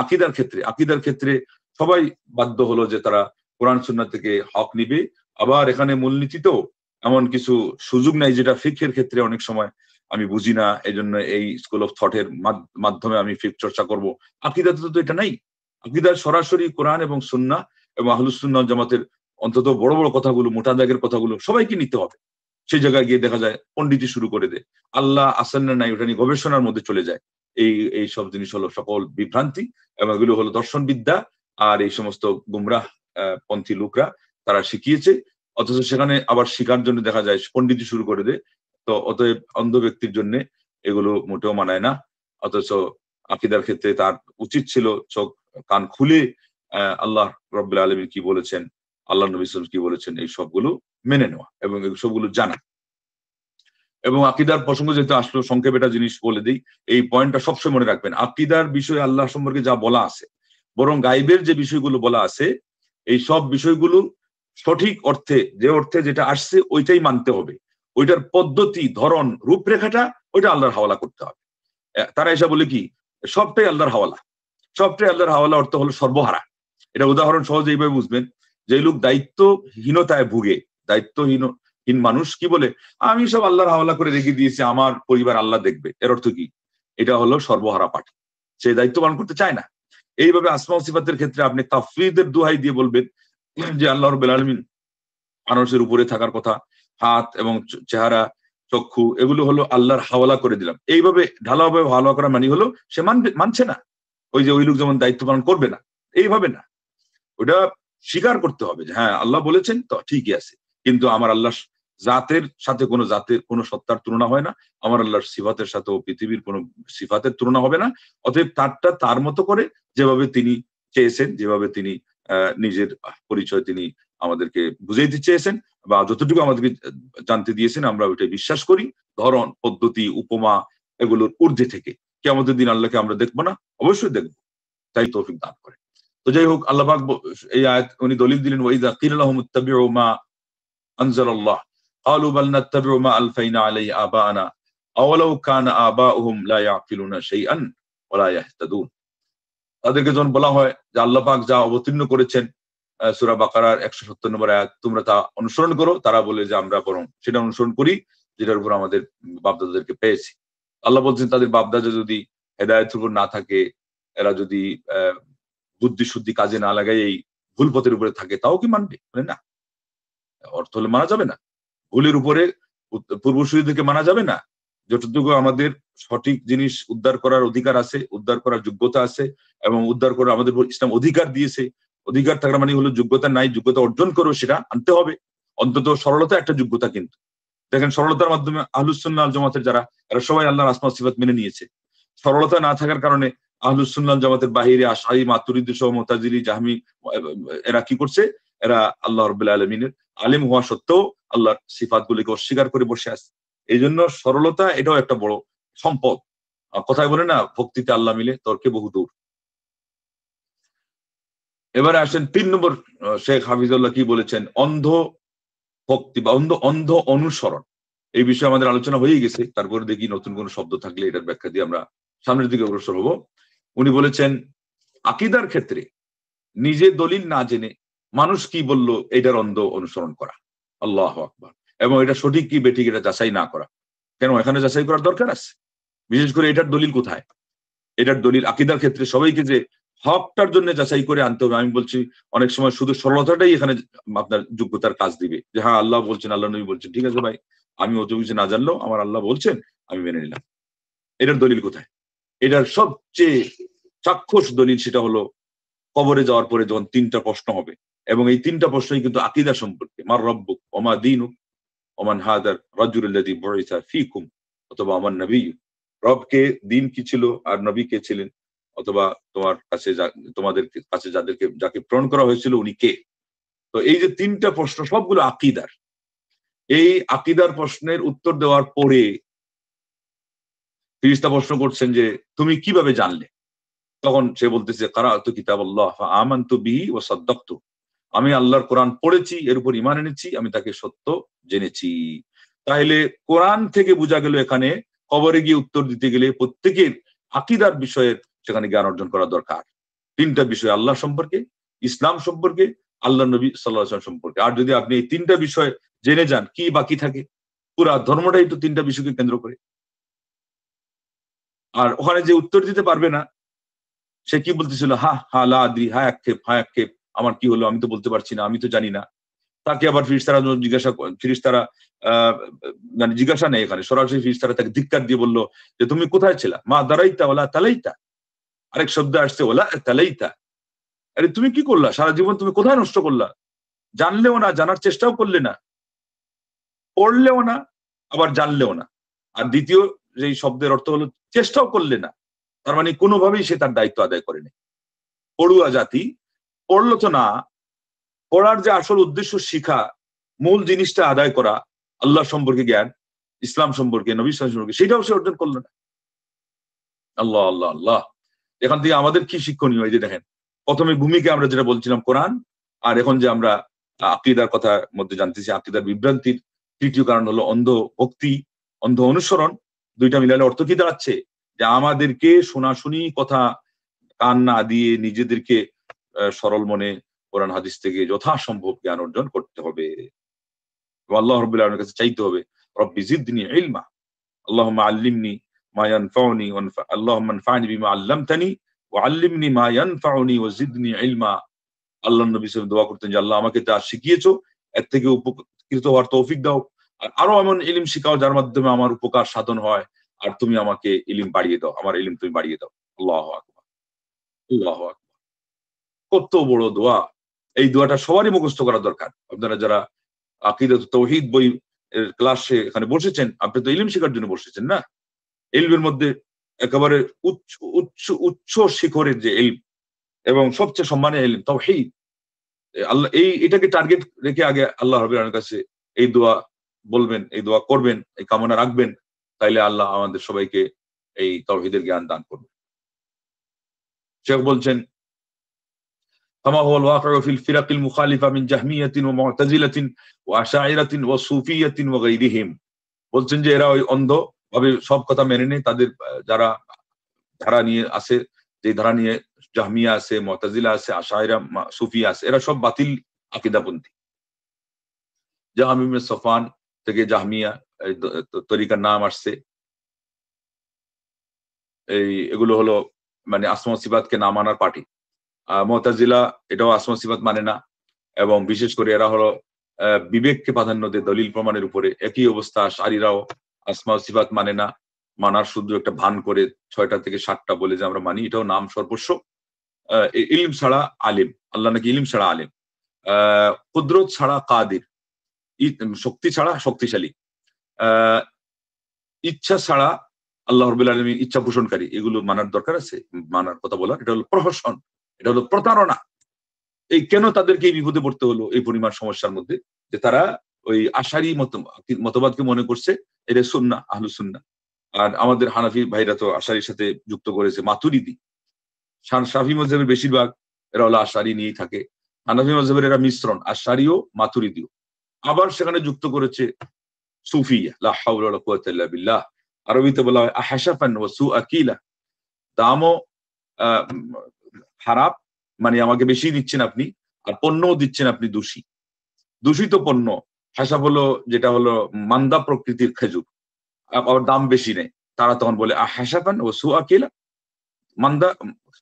আকিদার ক্ষেত্রে সবাই বাধ্য হলো যে তারা কোরআন সুন্নাহ থেকে হক নিবে। আবার এখানে মূলনীতিতেও এমন কিছু সুযোগ নাই যেটা ফিকহের ক্ষেত্রে অনেক সময় আমি বুঝি না, এই জন্য এই স্কুল অফ থটের মাধ্যমে আমি ফিক চর্চা করব। আকিদাতে তো এটা নাই। আকিদার সরাসরি কোরআন এবং সুন্নাহ এবং আহলুস সুন্নাহ জামাতের অন্তত বড় বড় কথাগুলো, মোটা দাগের কথাগুলো সবাইকে নিতে হবে। সেই জায়গায় গিয়ে দেখা যায় পণ্ডিতি শুরু করে দেয়, আল্লাহ আসেন না নাই ওটা নিয়ে গবেষণার মধ্যে চলে যায়। এই সব জিনিস হলো সকল বিভ্রান্তি, এবং এগুলো হলো দর্শন বিদ্যা। আর এই সমস্ত গুমরাহ পন্থী লোকরা তারা শিখিয়েছে, অথচ সেখানে আবার শিকার জন্য দেখা যায় পণ্ডিতি শুরু করে দেয়। তো অতএব অন্ধ ব্যক্তির জন্য এগুলো মোটেও মানায় না। অথচ আকিদার ক্ষেত্রে তার উচিত ছিল চোখ কান খুলে আল্লাহ রাব্বুল আলামিন কি বলেছেন, আল্লাহ নবী সাল্লাল্লাহু আলাইহি ওয়াসাল্লাম কি বলেছেন, এই সবগুলো মেনে নেওয়া এবং এই সবগুলো জানা। এবং আকিদার প্রসঙ্গ যেহেতু আসলো, সংক্ষেপে একটা জিনিস বলে দিই, এই পয়েন্টটা সবসময় মনে রাখবেন। আকিদার বিষয়ে আল্লাহ সম্পর্কে যা বলা আছে, বরং গাইবের যে বিষয়গুলো বলা আছে, এই সব বিষয়গুলো সঠিক অর্থে, যে অর্থে যেটা আসছে ওইটাই মানতে হবে। ওইটার পদ্ধতি, ধরন, রূপরেখাটা ওইটা আল্লাহর হাওয়ালা করতে হবে। তারা এসে বলে কি সবটাই আল্লাহর হাওয়ালা। সবটাই আল্লাহর হাওয়ালা অর্থ হলো সর্বহারা। এটা উদাহরণ সহজে এইভাবে বুঝবেন, যে লোক দায়িত্বহীনতায় ভুগে, দায়িত্বহীন মানুষ কি বলে, আমি সব আল্লাহর হাওয়ালা করে রেখে দিয়েছি, আমার পরিবার আল্লাহ দেখবে। এর অর্থ কি? এটা হলো সর্বহারা পাঠী, সে দায়িত্ব পালন করতে চায় না। এইভাবে আসমা ও সিফাতের ক্ষেত্রে আপনি তাফওয়িদের দোহাই দিয়ে বলবেন যে আল্লাহ রাব্বুল আলামিন মানুষের উপরে থাকার কথা, হাত এবং চেহারা, চক্ষু, এগুলো হলো আল্লাহর হাওয়ালা করে দিলাম। এইভাবে ঢালাওভাবে হাওয়ালা করা মানে হলো সে মানছে না। ওই যে ওই লোক যেমন দায়িত্ব পালন করবে না, এইভাবে না। ওটা স্বীকার করতে হবে যে হ্যাঁ আল্লাহ বলেছেন তো ঠিকই আছে, কিন্তু আমার আল্লাহ জাতের সাথে কোনো সত্তার তুলনা হয় না, আমার আল্লাহর সিফাতের সাথেও পৃথিবীর কোনো সিফাতের তুলনা হবে না। অতএব তারটা তার মতো করে যেভাবে তিনি চেয়েছেন, যেভাবে তিনি নিজের পরিচয় তিনি আমাদেরকে বুঝাইতে চেয়েছেন, বা যতটুকু আমাদেরকে জানতে দিয়েছেন, আমরা ওইটাই বিশ্বাস করি। ধরন, পদ্ধতি, উপমা, এগুলোর ঊর্ধ্বে থেকে কিয়ামতের দিন আল্লাহকে আমরা দেখবো না? অবশ্যই দেখবো, তাই তৌফিক দান করে। তো যাই হোক, আল্লাহ পাক এই আয়াত উনি দলিল দিলেন, ওয়াইযা কিলা লাহুম ইত্তাবিউ মা আনজালাল্লাহ ক্বালু বাল নাত্তাবিউ মা আলফাইনা আলাইহি আবানা আওয়ালাউ কানা আবাউহুম লা ইয়াকিলুনা শাইআন ওয়া লা ইয়াহতাদুন। তাদেরকে যখন বলা হয় যে আল্লাহ পাক যা অবতীর্ণ করেছেন সূরা বাকারার 170 নম্বর আয়াত, তোমরা তা অনুসরণ করো, তারা বলে যে আমরা বরং সেটা অনুসরণ করি যেটার উপর আমাদের বাপদাদাদেরকে পেয়েছি। আল্লাহ বলছেন তাদের বাপদাদা যদি হেদায়েতের উপর না থাকে, এরা যদি বুদ্ধি শুদ্ধি কাজে না লাগায় এই ভুল পথের উপরে থাকে তাও কি মানবে? বলে না, অর্থ হলে মানা যাবে না। ভুলের উপরে পূর্বসূরীদেরকে মানা যাবে না। যতটুকু আমাদের সঠিক জিনিস উদ্ধার করার অধিকার আছে, উদ্ধার করার যোগ্যতা আছে, এবং উদ্ধার করার আমাদের উপর ইসলাম অধিকার দিয়েছে। অধিকার থাকার মানে হলো যোগ্যতা নাই, যোগ্যতা অর্জন করো সেটা আনতে হবে। অন্তত সরলতা একটা যোগ্যতা। কিন্তু দেখেন, সরলতার মাধ্যমে আহলুস সুন্নাহ ওয়াল জামাতের যারা, এরা সবাই আল্লাহর আসমা সিফাত মেনে নিয়েছে। সরলতা না থাকার কারণে আহলুস সুন্নাহ ওয়াল জামাতের বাহিরে আশআরী, মাতুরিদী সহ মুতাজিলী, জাহমি এরা কি করছে? এরা আল্লাহ রাব্বুল আলামিনের আলিম হওয়া সত্ত্বেও আল্লাহর সিফাতগুলিকে অস্বীকার করে বসে আছে। এই জন্য সরলতা এটাও একটা বড় সম্পদ। কথায় বলে না, ভক্তিতে আল্লাহ মিলে, তর্কে বহু দূর। এবারে আসেন 3 নম্বর, শেখ হাফিজুল্লাহ কি বলেছেন? অন্ধ ভক্তি বা অন্ধ অনুসরণ। এই বিষয়ে আমাদের আলোচনা হয়ে গেছে। তারপরে দেখি নতুন কোন শব্দ থাকলে এটার ব্যাখ্যা দিয়ে আমরা সামনের দিকে অগ্রসর হব। উনি বলেছেন, আকীদার ক্ষেত্রে নিজে দলিল না জেনে মানুষ কি বলল এটার অন্ধ অনুসরণ করা। আল্লাহু আকবার। এবং এটা সঠিক কি বেঠিক এটা যাচাই না করা। কেন? এখানে যাচাই করার দরকার আছে। বিশেষ করে এটার দলিল কোথায়? এটার দলিল আকীদার ক্ষেত্রে সবাইকে যে হকটার জন্য যাচাই করে আনতে হবে। আমি বলছি অনেক সময় শুধু সরলতাটাই এখানে আপনার যোগ্যতার কাজ দিবে, যে হ্যাঁ আল্লাহ বলছেন, আল্লাহ নবী বলছেন, ঠিক আছে ভাই, আমি অত কিছু না জানলেও আমার আল্লাহ বলছেন, আমি মেনে নিলাম। এটার দলিল কোথায়? এটার সবচেয়ে চাক্ষুষ দলিল সেটা হলো কবরে যাওয়ার পরে যখন 3টা প্রশ্ন হবে, এবং এই 3টা প্রশ্নই কিন্তু আকীদা সম্পর্কে। মার রব্বুক ওমা দীনুক ওমান হাদার রাজুলুল্লাযী বুইসা ফীকুম, অথবা আমার নবী, রবকে, দিন কি ছিল, আর নবী কে ছিলেন, অথবা তোমার কাছে তোমাদের কাছে যাকে প্রেরণ করা হয়েছিল উনি কে। তো এই যে 3টা প্রশ্ন সবগুলো আকীদার। এই আকীদার প্রশ্নের উত্তর দেওয়ার পরে ফেরেশতা প্রশ্ন করছেন যে তুমি কিভাবে জানলে? তখন সে বলতেছে, কারাআতু কিতাবাল্লাহ ফাআমানতু বিহি ওয়া সাদ্দাকতু। আমি আল্লাহর কোরআন পড়েছি, এর উপর ঈমান এনেছি, আমি তাকে সত্য জেনেছি। তাহলে কোরআন থেকে বোঝা গেল এখানে কবরে গিয়ে উত্তর দিতে গেলে প্রত্যেকের আকীদার বিষয়ের সেখানে জ্ঞান অর্জন করা দরকার। 3টা বিষয়, আল্লাহ সম্পর্কে, ইসলাম সম্পর্কে, আল্লাহ নবী সাল্লাল্লাহু আলাইহি ওয়াসাল্লাম সম্পর্কে। আর যদি আপনি এই 3টা বিষয় জেনে যান, কি বাকি থাকে? পুরা ধর্মটাই তো 3টা বিষয়কে কেন্দ্র করে। আর ওখানে যে উত্তর দিতে পারবে না, সে কি বলতেছিল? হা হা লা আদ্রি, হা আক্ষেপ, হা আক্ষেপ, আমার কি হলো, আমি তো বলতে পারছি না, আমি তো জানি না। তাকে আবার ফিরিস্তারা মানে জিজ্ঞাসা নেই, এখানে সরাসরি ফিরিস্তারা তাকে ধিক্কার দিয়ে বলল যে তুমি কোথায় ছিলা? মা দারাইতা ওলা তালাইতা। আরেক শব্দ আসছে ওলা তালাইতা। আরে তুমি কি করলা সারা জীবন? তুমি কোথায় নষ্ট করলা? জানলেও না, জানার চেষ্টাও করলে না, পড়লেও না, আবার জানলেও না। আর দ্বিতীয় যেই শব্দের অর্থ হলো চেষ্টাও করলে না। তার মানে কোনোভাবেই সে তার দায়িত্ব আদায় করেনি। পড়ুয়া জাতি, পড়লো তো না। পড়ার যে আসল উদ্দেশ্য শিখা, মূল জিনিসটা আদায় করা, আল্লাহ সম্পর্কে জ্ঞান, ইসলাম সম্পর্কে, নবী সাল্লাল্লাহু আলাইহি ওয়াসাল্লাম সম্পর্কে, সেটাও সে অর্জন করলো না। আল্লাহ আল্লাহ আল্লাহ। এখান থেকে আমাদের কি শিক্ষণীয়? এই যে দেখেন, প্রথমে ভূমিকা আমরা যেটা বলছিলাম কোরআন, আর এখন যে আমরা আকীদার কথা মধ্যে জানতেছি, আকীদার বিভ্রান্তির 3য় কারণ হলো অন্ধ ভক্তি, অন্ধ অনুসরণ। 2টা মিলালে অর্থ কি দাঁড়াচ্ছে? যে আমাদেরকে শোনাশুনি কথা কান না দিয়ে নিজেদেরকে সরল মনে কোরআন হাদিস থেকে যথাসম্ভব জ্ঞান অর্জন করতে হবে। আল্লাহ রাব্বুল আলামিনের কাছে চাইতে হবে, রব্বি জিদনি ইলমা, আল্লাহুম্মা আল্লিমনি মা ইয়ানফাউনি আল্লাহুম্মা আনফা'নি বিমা আল্লামতানি ওয়া আল্লিমনি মা ইয়ানফাউনি ওয়া জিদনি ইলমা। আল্লাহর নবী সাল্লাল্লাহু আলাইহি ওয়াসাল্লাম দোয়া করতেন যে আল্লাহ আমাকে যা শিখিয়েছো এর থেকে উপকৃত হওয়ার তৌফিক দাও, আর আরো এমন ইলম শিখাও যার মাধ্যমে আমার উপকার সাধন হয়, আর তুমি আমাকে ইলম বাড়িয়ে দাও, আমার ইলম তুমি বাড়িয়ে দাও। আল্লাহু আকবার, আল্লাহু আকবার। কত বড় দোয়া! এই দোয়াটা সবারই মুখস্থ করা দরকার। আপনারা যারা আকীদাতুত তাওহীদ বই এর ক্লাসে এখানে বসেছেন, আপনি তো ইলম শেখার জন্য বসেছেন না? ইলমের মধ্যে একেবারে উচ্চ উচ্চ উচ্চ শিখরের যে ইলম, এবং সবচেয়ে সম্মানের ইলম তাওহীদ। আল্লাহ এটাকে টার্গেট রেখে আগে আল্লাহ রাব্বুল আলামিনের কাছে এই দোয়া বলবেন, এই দোয়া করবেন, এই কামনা রাখবেন, তাইলে আল্লাহ আমাদের সবাইকে এই তাওহীদের জ্ঞান দান করবেন। শেখ বলছেন, كما هو الواقع في الفرق المخالفة من جهمية ومعتزلة وأشاعرة وصوفية وغيرهم। বলছেন যে এরা ওই অন্ধ ভাবে সব কথা মেনে নেয়। তাদের যারা ধারা নিয়ে আছে, যে ধারা নিয়ে জাহমিয়া আছে, মুতাজিলা আছে, আশাইরা, সুফিয়া আছে, এরা সব বাতিল আকীদাপন্থী। জাহম ইবনে সফওয়ান থেকে জাহমিয়া তরিকার নাম আসছে। এগুলো হলো মানে আসমা সিফাতকে না মানার পার্টি। মুতাজিলা এটাও আসমা সিফাত মানে না, এবং বিশেষ করে এরা হলো বিবেককে প্রাধান্য দেয় দলিল প্রমাণের উপরে। একই অবস্থা আশআরীরাও আসমা সিফাত মানে না, মানার শুধু একটা ভান করে 6টা থেকে 7টা বলে যে আমরা মানি, এটাও নাম সর্বস্ব। ইলম ছাড়া আলিম, আল্লাহ নাকি ইলম ছাড়া আলিম, কুদরত ছাড়া কাদির, শক্তি ছাড়া শক্তিশালী, ইচ্ছা ছাড়া আল্লাহ রাব্বুল আলামিন ইচ্ছা পোষণকারী। এগুলো মানার দরকার আছে? মানার কথা বলা, এটা হলো প্রহসন, এটা হলো প্রতারণা। এই কেন তাদেরকে এই বিপদে পড়তে হলো এই পরিমাণ সমস্যার মধ্যে? যে তারা ওই আশারি মতবাদকে মনে করছে এটা সুন্নাহ, আহলুস সুন্নাহ। আর আমাদের হানাফি ভাইরা তো আশারির সাথে যুক্ত করেছে মাতুরিদি। শাফি মাযহাবের বেশিরভাগ এরা হলো আশারি নিয়েই থাকে। হানাফি মাযহাবের এরা মিশ্রণ, আশারিও মাতুরিদিও। আবার সেখানে যুক্ত করেছে সুফিয়া, লা হাওলা ওয়ালা কুওয়াতা ইল্লা বিল্লাহ। আরবিতে বলা হয় আহাশাফান ওয়া সুআ কিলা, দামও খারাপ, মানে আমাকে বেশি দিচ্ছেন আপনি, আর পণ্যও দিচ্ছেন আপনি দোষী। দূষিত পণ্য, হাসাব হলো যেটা হলো মান্দা প্রকৃতির খেজুর, আবার দাম বেশি নেই, তারা তখন বলে হাসাফান ও সুআ কিলা, মান্দা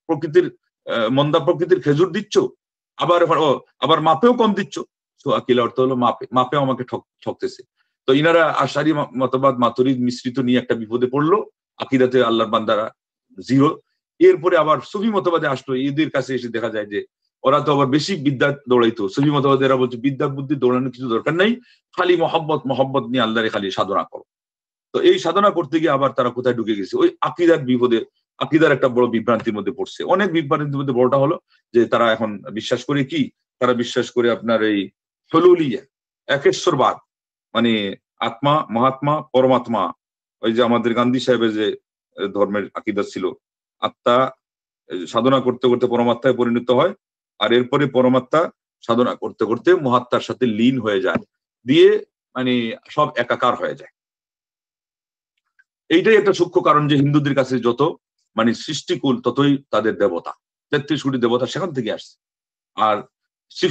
প্রকৃতির মন্দা প্রকৃতির খেজুর দিচ্ছ, আবার মাপেও কম দিচ্ছ। সুআ কিলা অর্থ হলো মাপেও আমাকে ঠকতেছে। তো ইনারা আশারি মতবাদ মাতুরিদ মিশ্রিত নিয়ে একটা বিপদে পড়লো, আকিদাতে আল্লাহর বান্দারা জিরো। এরপরে আবার সুফি মতবাদে আসলো, এদের কাছে এসে দেখা যায় যে ওরা তো আবার বেশি বিদ্যা দৌড়াইতো। সুফি মতবাদে এরা বলছে বিদ্যা বুদ্ধি দৌড়ানোর কিছু দরকার নাই, খালি মহব্বত নিয়ে আল্লাহরে খালি সাধনা করো। তো এই সাধনা করতে গিয়ে আবার তারা কোথায় ঢুকে গেছে? ওই আকিদার বিপদে, আকিদার একটা বড় বিভ্রান্তির মধ্যে পড়ছে। অনেক বিভ্রান্তির মধ্যে বড়টা হলো যে তারা এখন বিশ্বাস করে কি, তারা বিশ্বাস করে আপনার এই হলুলিয়া, একেশ্বরবাদ, মানে আত্মা, মহাত্মা, পরমাত্মা। ওই যে আমাদের গান্ধী সাহেবের যে ধর্মের আকিদা ছিল, আত্মা সাধনা করতে করতে পরমাত্মায় পরিণত হয়, আর এরপরে পরমাত্মা সাধনা করতে করতে মহাত্মার সাথে লীন হয়ে যায়, দিয়ে মানে সব একাকার হয়ে যায়। এইটাই একটা সূক্ষ্ম কারণ যে হিন্দুদের কাছে যত মানে সৃষ্টিকুল ততই তাদের দেবতা, 33 কোটি দেবতা সেখান থেকে আসছে। আর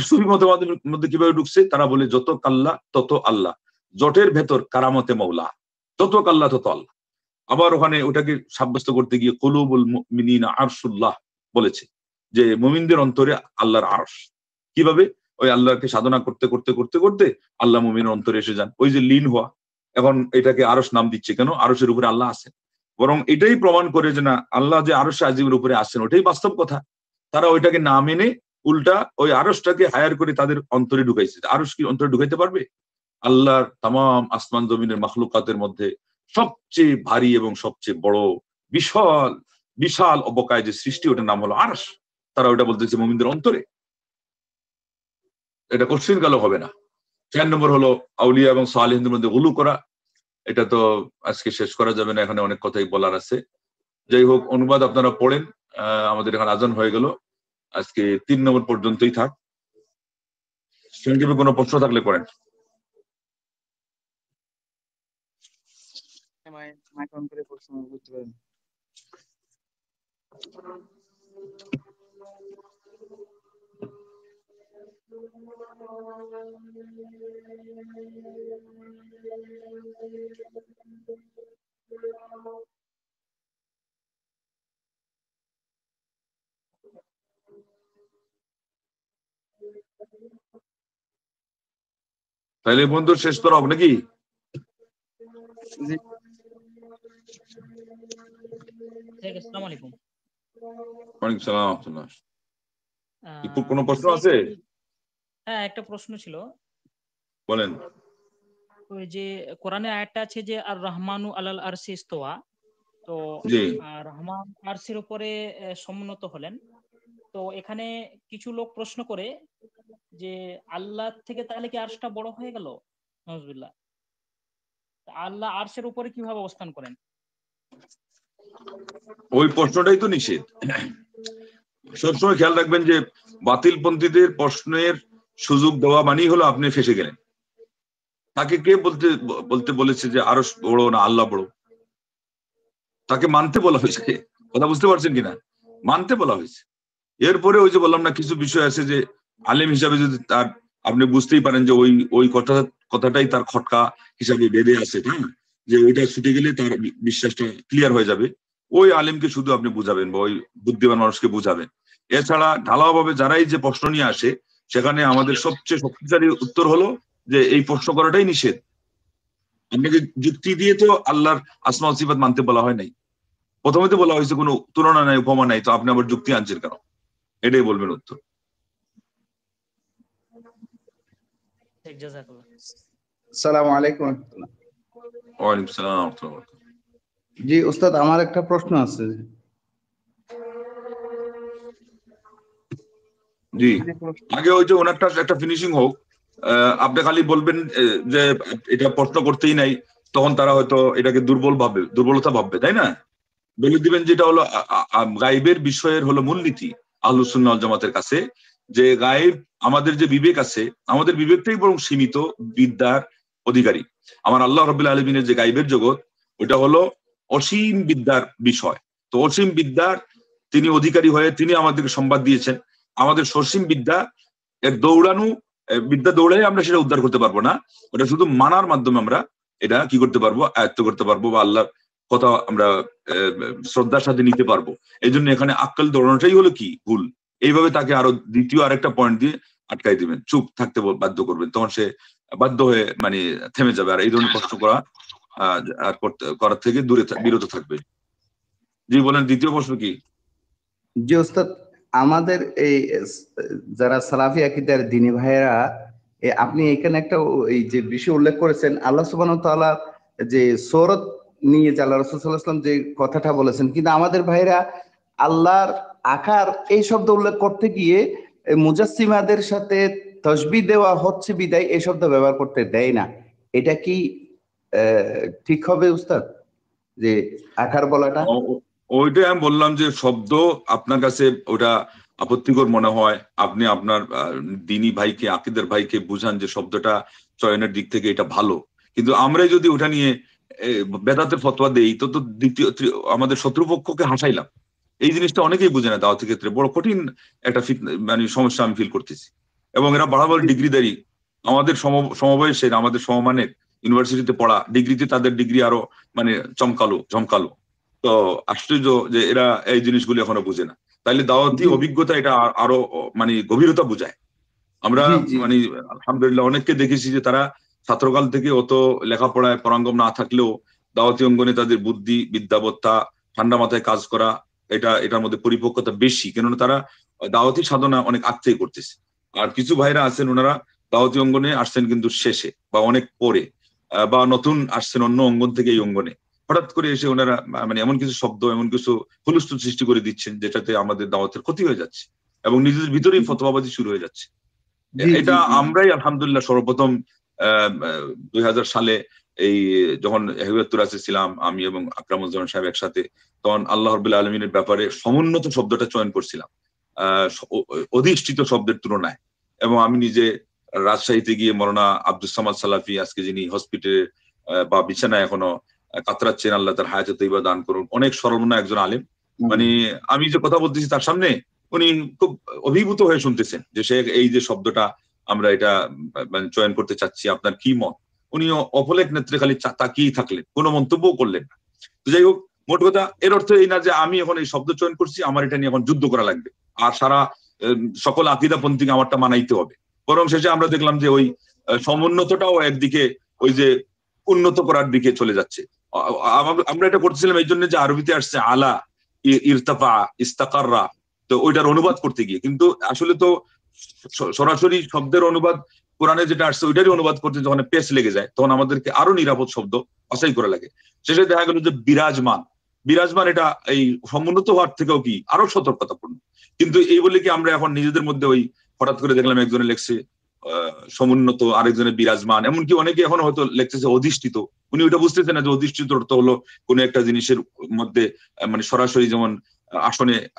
সুফি মতবাদের মধ্যে কিভাবে ঢুকছে? তারা বলে যত কাল্লা তত আল্লাহ, জটের ভেতর কারামতে মৌলা, যত কাল্লা তত আল্লাহ। আবার ওখানে ওটাকে সাব্যস্ত করতে গিয়ে কুলুবুল মুমিনিনা আরশুল্লাহ বলেছে, যে মুমিনদের অন্তরে আল্লাহর আরশ। কিভাবে? ওই আল্লাহকে সাধনা করতে করতে করতে করতে আল্লাহ মুমিনের অন্তরে এসে যান, ওই যে লীন হওয়া। এখন এটাকে আরশ নাম দিচ্ছে কেন? আরশের উপরে আল্লাহ আছেন, বরং এটাই প্রমাণ করে যে না, আল্লাহ যে আরশে আজিমের উপরে আসছেন ওটাই বাস্তব কথা। তারা ওইটাকে না মেনে উল্টা ওই আরশটাকে হায়ার করে তাদের অন্তরে ঢুকাইছে। আরশ কি অন্তরে ঢুকাইতে পারবে? আল্লাহর তামাম আসমান জমিনের মাখলুকাতের মধ্যে সবচেয়ে ভারী এবং সবচেয়ে বড় বিশাল বিশাল অবকায় যে সৃষ্টি, ওটার নাম হলো আরশ। তারা ওটা বলতেছে মুমিনদের অন্তরে। এটা কোশ্চিন কালো হবে না। 4 নম্বর হলো আউলিয়া এবং সালেহিনদের মধ্যে গুলু করা। এটা তো আজকে শেষ করা যাবে না, এখানে অনেক কথাই বলার আছে। যাই হোক, অনুবাদ আপনারা পড়েন। আমাদের এখানে আজান হয়ে গেল, আজকে 3 নম্বর পর্যন্তই থাক। সংক্ষেপে কোনো প্রশ্ন থাকলে করেন। তাহলে বন্ধু শেষ করা হবে নাকি? আসসালামু আলাইকুম। ওয়ালাইকুম সালাম। কোনো প্রশ্ন আছে? হ্যাঁ, একটা প্রশ্ন ছিল। বলেন। ওই যে কোরআনে আয়াতটা আছে যে আর রহমানু আলাল আরশি ইস্তাওয়া, তো রহমান আরশের উপরে সমুন্নত হলেন। তো এখানে কিছু লোক প্রশ্ন করে যে আল্লাহ থেকে তাহলে কি আরশটা বড় হয়ে গেল? নাউজুবিল্লাহ। আল্লাহ আরশের উপরে কিভাবে অবস্থান করেন? ওই প্রশ্নটাই তো নিষেধ। সবসময় খেয়াল রাখবেন যে বাতিলপন্থীদের প্রশ্নের সুযোগ দেওয়া মানেই হলো আপনি ফেসে গেলেন। তাকে কে বলতে বলেছে যে আরশ বড় না আল্লাহ বড়? তাকে মানতে বলা হয়েছে। কথা বুঝতে পারছেন কিনা? মানতে বলা হয়েছে। এরপরে ওই যে বললাম না, কিছু বিষয় আছে যে আলেম হিসাবে যদি তার আপনি বুঝতেই পারেন যে ওই কথাটাই তার খটকা হিসাবে বেঁধে আছে, হ্যাঁ, যে ওইটা ছুটে গেলে তার বিশ্বাসটা ক্লিয়ার হয়ে যাবে, ওই আলেমকে শুধু আপনি বুঝাবেন বা ওই বুদ্ধিমান মানুষকে বুঝাবেন। এছাড়া ঢালাওভাবে যারাই যে প্রশ্ন নিয়ে আসে সেখানে আমাদের সবচেয়ে শক্তিশালী উত্তর হলো যে এই প্রশ্ন করাটাই নিষেধ। আপনাকে যুক্তি দিয়ে তো আল্লাহর আসমা ও সিফাত মানতে বলা হয় নাই, প্রথমে তো বলা হয়েছে কোনো তুলনা নাই, উপমা নাই, তো আপনি আবার যুক্তি আনছেন কেন? এটাই বলবেন উত্তর। আসসালামু আলাইকুম। ওয়ালাইকুম আসসালাম ওয়া রাহমাতুল্লাহ। জি উস্তাদ, আমার একটা প্রশ্ন আছে। জি, আগে ওই যে ওনারটা একটা ফিনিশিং হোক, আপনি খালি বলবেন যে এটা প্রশ্ন করতেই নাই, তখন তারা হয়তো এটাকে দুর্বলতা ভাববে, তাই না? বলে দিবেন যেটা হলো গায়েবের বিষয়ের হলো মূলনীতি আহলুস সুন্নাহ ওয়াল জামাতের কাছে, যে গায়েব আমাদের যে বিবেক আছে, আমাদের বিবেকটাই বরং সীমিত বিদ্যার অধিকারী। আমার আল্লাহ রাব্বুল আলামিনের যে গায়েবের জগৎ, ওটা হলো অসীম বিদ্যার বিষয়। তো অসীম বিদ্যার তিনি অধিকারী হয়ে তিনি আমাদেরকে সংবাদ দিয়েছেন। আমাদের সসীম বিদ্যা এর বিদ্যা দৌড়াই আমরা সেটা উদ্ধার করতে পারবো না, ওটা শুধু মানার মাধ্যমে আমরা এটা কি করতে পারবো, আয়ত্ত করতে পারবো, বা আল্লাহর কথা আমরা শ্রদ্ধার সাথে নিতে পারবো। এই জন্য এখানে আক্কেল দৌড়ানোটাই হলো কি ভুল। এইভাবে তাকে আরো দ্বিতীয় আরেকটা পয়েন্ট দিয়ে আটকাই দিবেন, চুপ থাকতে বাধ্য করবেন, তখন সে বাধ্য হয়ে মানে থেমে যাবে, আর এই ধরনের প্রশ্ন করার থেকে বিরত থাকবে। জি বলেন, দ্বিতীয় প্রশ্ন কি? জি ওস্তাদ, আমাদের এই যারা সালাফি আকীদার দ্বীনী ভাইয়েরা, আপনি এখানে একটা এই যে বিষয় উল্লেখ করেছেন, আল্লাহ সুবহানাহু ওয়া তাআলা যে সূরত নিয়ে যে আল্লাহ রাসূল সাল্লাল্লাহু আলাইহি ওয়াসাল্লাম যে কথাটা বলেছেন, কিন্তু আমাদের ভাইরা আল্লাহর আকার এই শব্দ উল্লেখ করতে গিয়ে মুজাসসিমাদের সাথে তাসবিহ দেওয়া হচ্ছে বিদায় এই শব্দ ব্যবহার করতে দেয় না। এটা কি ঠিক হবে উস্তাদ, যে আকার বলাটা? ওইটাই আমি বললাম যে শব্দ আপনার কাছে ওটা আপত্তিকর মনে হয়, আপনি আপনার দ্বীনী ভাইকে, আকীদার ভাইকে বুঝান যে শব্দটা চয়নের দিক থেকে এটা ভালো। কিন্তু আমরা যদি ওটা নিয়ে বেদাতের ফতোয়া দেই, তো আমাদের শত্রুপক্ষকে হাসাইলাম। এই জিনিসটা অনেকেই বুঝে না, দাওয়াতের ক্ষেত্রে বড় কঠিন একটা মানে সমস্যা আমি ফিল করতেছি। এবং এরা বাড়াবাড়ি ডিগ্রিদারি, আমাদের সমবয়সের, আমাদের সমমানের ইউনিভার্সিটিতে পড়া, ডিগ্রিতে তাদের ডিগ্রি আরো মানে ঝমকালো। তো আশ্চর্য যে এরা এই জিনিসগুলো এখনো বুঝে না। তাইলে দাওয়াতি অভিজ্ঞতা এটা আরো মানে গভীরতা বুঝায়। আমরা মানে আলহামদুলিল্লাহ অনেককে দেখেছি যে তারা ছাত্রকাল থেকে অত লেখাপড়ায় পারঙ্গম না থাকলেও দাওয়াতি অঙ্গনে তাদের বুদ্ধি, বিদ্যাবত্তা, ঠান্ডা মাথায় কাজ করা, এটার মধ্যে পরিপক্কতা বেশি, কেননা তারা দাওয়াতি সাধনা অনেক আগ থেকে করতেছে। আর কিছু ভাইরা আছেন ওনারা দাওয়াতি অঙ্গনে আসছেন কিন্তু শেষে বা অনেক পরে, বা নতুন আসছেন অন্য অঙ্গন থেকে এই অঙ্গনে, হঠাৎ করে এসে ওনারা মানে এমন কিছু শব্দ, এমন কিছু হুলস্থুল সৃষ্টি করে দিচ্ছেন যেটাতে আমাদের দাওয়াতের ক্ষতি হয়ে যাচ্ছে এবং নিজেদের ভিতরেই ফতোয়াবাজি শুরু হয়ে যাচ্ছে। এটা আমরাই আলহামদুলিল্লাহ সর্বপ্রথম 2000 সালে এই যখন হেফাজতুল রাসূল ছিলাম আমি এবং আকরামুজ্জামান সাহেব একসাথে, তখন আল্লাহ রাব্বুল আলামিনের ব্যাপারে সমুন্নত শব্দটা চয়ন করছিলাম অধিষ্ঠিত শব্দের তুলনায়। এবং আমি নিজে রাজশাহীতে গিয়ে মৌলানা আব্দুস সামাদ সালাফি, আজকে যিনি হসপিটালে বা বিছানায় এখনো কাতরাচ্ছেন, আল্লাহ তার হায়াতে তৈবা দান করুন, অনেক স্মরণীয় একজন আলেম, মানে আমি যে কথা বলতেছি তার সামনে উনি খুব অভিভূত হয়ে শুনতেছেন যে সে এই যে শব্দটা আমরা এটা মানে চয়ন করতে চাচ্ছি, আপনার কি মত? উনি অপলেক নেত্রে খালি তাকিয়েই থাকলেন, কোনো মন্তব্যও করলেন না। তো যাই হোক, মোট কথা এর অর্থ এই না যে আমি এখন এই শব্দ চয়ন করছি, আমার এটা নিয়ে এখন যুদ্ধ করা লাগবে আর সারা সকল আকীদাপন্থীকে আমারটা মানাইতে হবে। বরং শেষে আমরা দেখলাম যে ওই সমুন্নতটাও একদিকে ওই যে উন্নত করার দিকে চলে যাচ্ছে। আমরা এটা করতেছিলাম এই জন্য যে আরবিতে আসছে আলা, ইরতাফা, ইস্তাকাররা, তো ওইটার অনুবাদ করতে গিয়ে, কিন্তু আসলে তো সরাসরি শব্দের অনুবাদ কোরআনে যেটা আসছে ওইটারই অনুবাদ করতে যখন পেস লেগে যায়, তখন আমাদেরকে আরো নিরাপদ শব্দ বাছাই করা লাগে। শেষে দেখা গেল যে বিরাজমান এটা এই সমুন্নত হওয়ার থেকেও কি আরো সতর্কতাপূর্ণ। কিন্তু এই বলে কি আমরা এখন নিজেদের মধ্যে ওই হঠাৎ করে দেখলাম একজনে লেখছে সমুন্নত, আরেকজনে বিরাজমান, এমনকি অনেকে এখন হয়তো লেখতেছে অধিষ্ঠিত। উনি ওইটা বুঝতেছে না যে অধিষ্ঠিত অর্থ হলো কোনো একটা জিনিসের মধ্যে মানে সরাসরি যেমন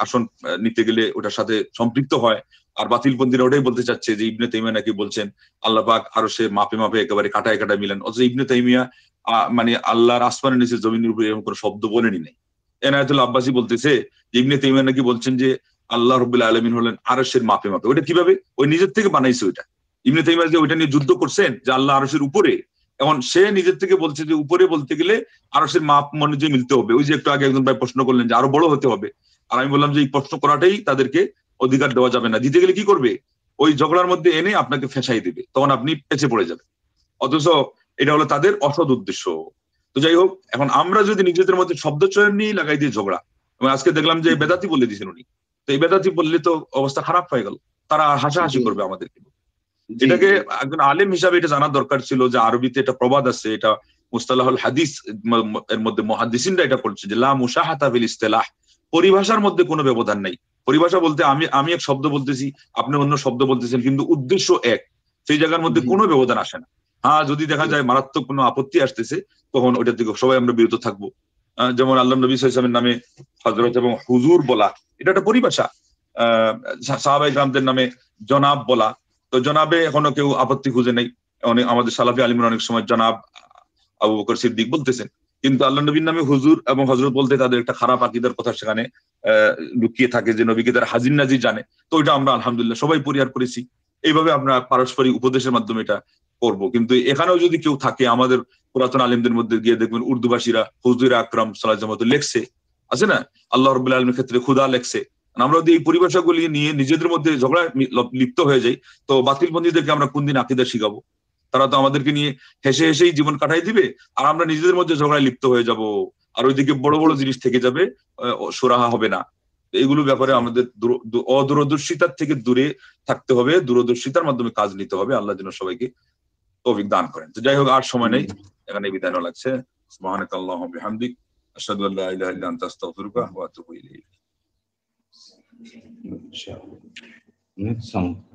আসন নিতে গেলে ওটার সাথে সম্পৃক্ত হয়। আর বাতিলপন্থীরা ওটাই বলতে চাচ্ছে যে ইবনে তাইমিয়া নাকি বলছেন আল্লাহ পাক আরো সে মাপে একেবারে কাটায় মিলেন, অথচ ইবনে তাইমিয়া মানে আল্লাহর আসমানের নিচে জমিনের উপরে এরকম কোনো শব্দ বলেনি নাই। এনায়েতুল আব্বাসী বলতেছে যে ইবনে তাইমিয়া নাকি বলছেন যে আল্লাহ রাব্বুল আলামিন হলেন আরশের মাপে। ওইটা কিভাবে? ওই নিজের থেকে বানাইছে ওইটা। ইবনে তাইমিয়া যে ওইটা নিয়ে যুদ্ধ করছেন যে আল্লাহ আরশের উপরে, এখন সে নিজের থেকে বলছে যে উপরে বলতে গেলে আরশের মাপ মনে যে মিলতে হবে। ওই যে একটু আগে একজন ভাই প্রশ্ন করলেন যে আরো বড় হতে হবে, আর আমি বললাম যে এই প্রশ্ন করাটাই তাদেরকে অধিকার দেওয়া যাবে না। দিতে গেলে কি করবে, ওই ঝগড়ার মধ্যে এনে আপনাকে ফেঁসাই দিবে, তখন আপনি পেঁচে পড়ে যাবেন। অথচ এটা হলো তাদের অসৎ উদ্দেশ্য। তো যাই হোক, এখন আমরা যদি নিজেদের মধ্যে শব্দ চয়ন নিয়ে লাগাই দিয়ে ঝগড়া, এবং আজকে দেখলাম যে বেদাতি বলে দিয়েছেন উনি, তো এই বেদাতি বললে তো অবস্থা খারাপ হয়ে গেল, তারা হাসাহাসি করবে আমাদেরকে। এটাকে একজন আলেম হিসাবে এটা জানার দরকার ছিল যে আরবিতে এটা প্রবাদ আছে, এটা মুস্তালাহুল হাদিস এর মধ্যে মুহাদ্দিসিনরা এটা বলছে যে লা মুশাহাতা ফিল ইসতিলাহ, পরিভাষার মধ্যে কোনো ব্যবধান নাই। পরিভাষা বলতে আমি এক শব্দ বলতেছি, আপনি অন্য শব্দ বলতেছেন, কিন্তু উদ্দেশ্য এক, সেই জায়গার মধ্যে কোনো ব্যবধান আসে না। হ্যাঁ, যদি দেখা যায় মারাত্মক কোনো আপত্তি আসতেছে, তখন ওইটা থেকে সবাই আমরা বিরত থাকবো। যেমন আল্লাহ নবী সাল্লাল্লাহু আলাইহি ওয়াসাল্লামের নামে হযরত এবং হুজুর বলা, এটা একটা পরিভাষা। সাহাবায়ে কেরামদের নামে জনাব বলা, তো জনাবে এখনো কেউ আপত্তি খুঁজে নেই। অনেক আমাদের সালাফি আলিমরা অনেক সময় জনাব আবু বকর সিদ্দিক বলতেছেন, কিন্তু আল্লাহ নবীর নামে হুজুর এবং হযরত বলতে তাদের একটা খারাপ আকীদার কথা সেখানে লুকিয়ে থাকে, যে নবীকে তারা হাজির নাজির জানে। তো ওইটা আমরা আলহামদুলিল্লাহ সবাই পরিহার করেছি। এইভাবে আমরা পারস্পরিক উপদেশের মাধ্যমে এটা করব। কিন্তু এখানেও যদি কেউ থাকে, আমাদের পুরাতন আলিমদের মধ্যে গিয়ে দেখবেন উর্দুভাষীরা হুজুর আকরাম সাল্লাল্লাহু আলাইহি ওয়াসাল্লাম লেখছে, আছে না, আল্লাহ রাব্বুল আলামিনের ক্ষেত্রে খুদা লেখছে। আমরা যদি এই পরিভাষাগুলি নিয়ে নিজেদের মধ্যে ঝগড়া লিপ্ত হয়ে যাই, তো বাতিলপন্থীদেরকে আমরা কোনদিন আকীদা শিখাবো? তারা তো আমাদেরকে নিয়ে হেসে হেসেই জীবন কাটাই দিবে, আর আমরা নিজেদের মধ্যে ঝগড়ায় লিপ্ত হয়ে যাব, আর ওইদিকে বড় বড় জিনিস থেকে যাবে, সুরাহা হবে না। এইগুলো ব্যাপারে আমাদের অদূরদর্শিতার থেকে দূরে থাকতে হবে, দূরদর্শিতার মাধ্যমে কাজ নিতে হবে। আল্লাহ যেন সবাইকে তৌফিক দান করেন। তো যাই হোক, আর সময় নেই, এখানে বিদায় নেওয়া লাগছে। সুবহানাকাল্লাহুম্মা ওয়া বিহামদিক, আশহাদু আল্লা ইলাহা ইল্লা আনতা আস্তাগফিরুকা ওয়া আতুবু ইলাইক। ইনশাআল্লাহ।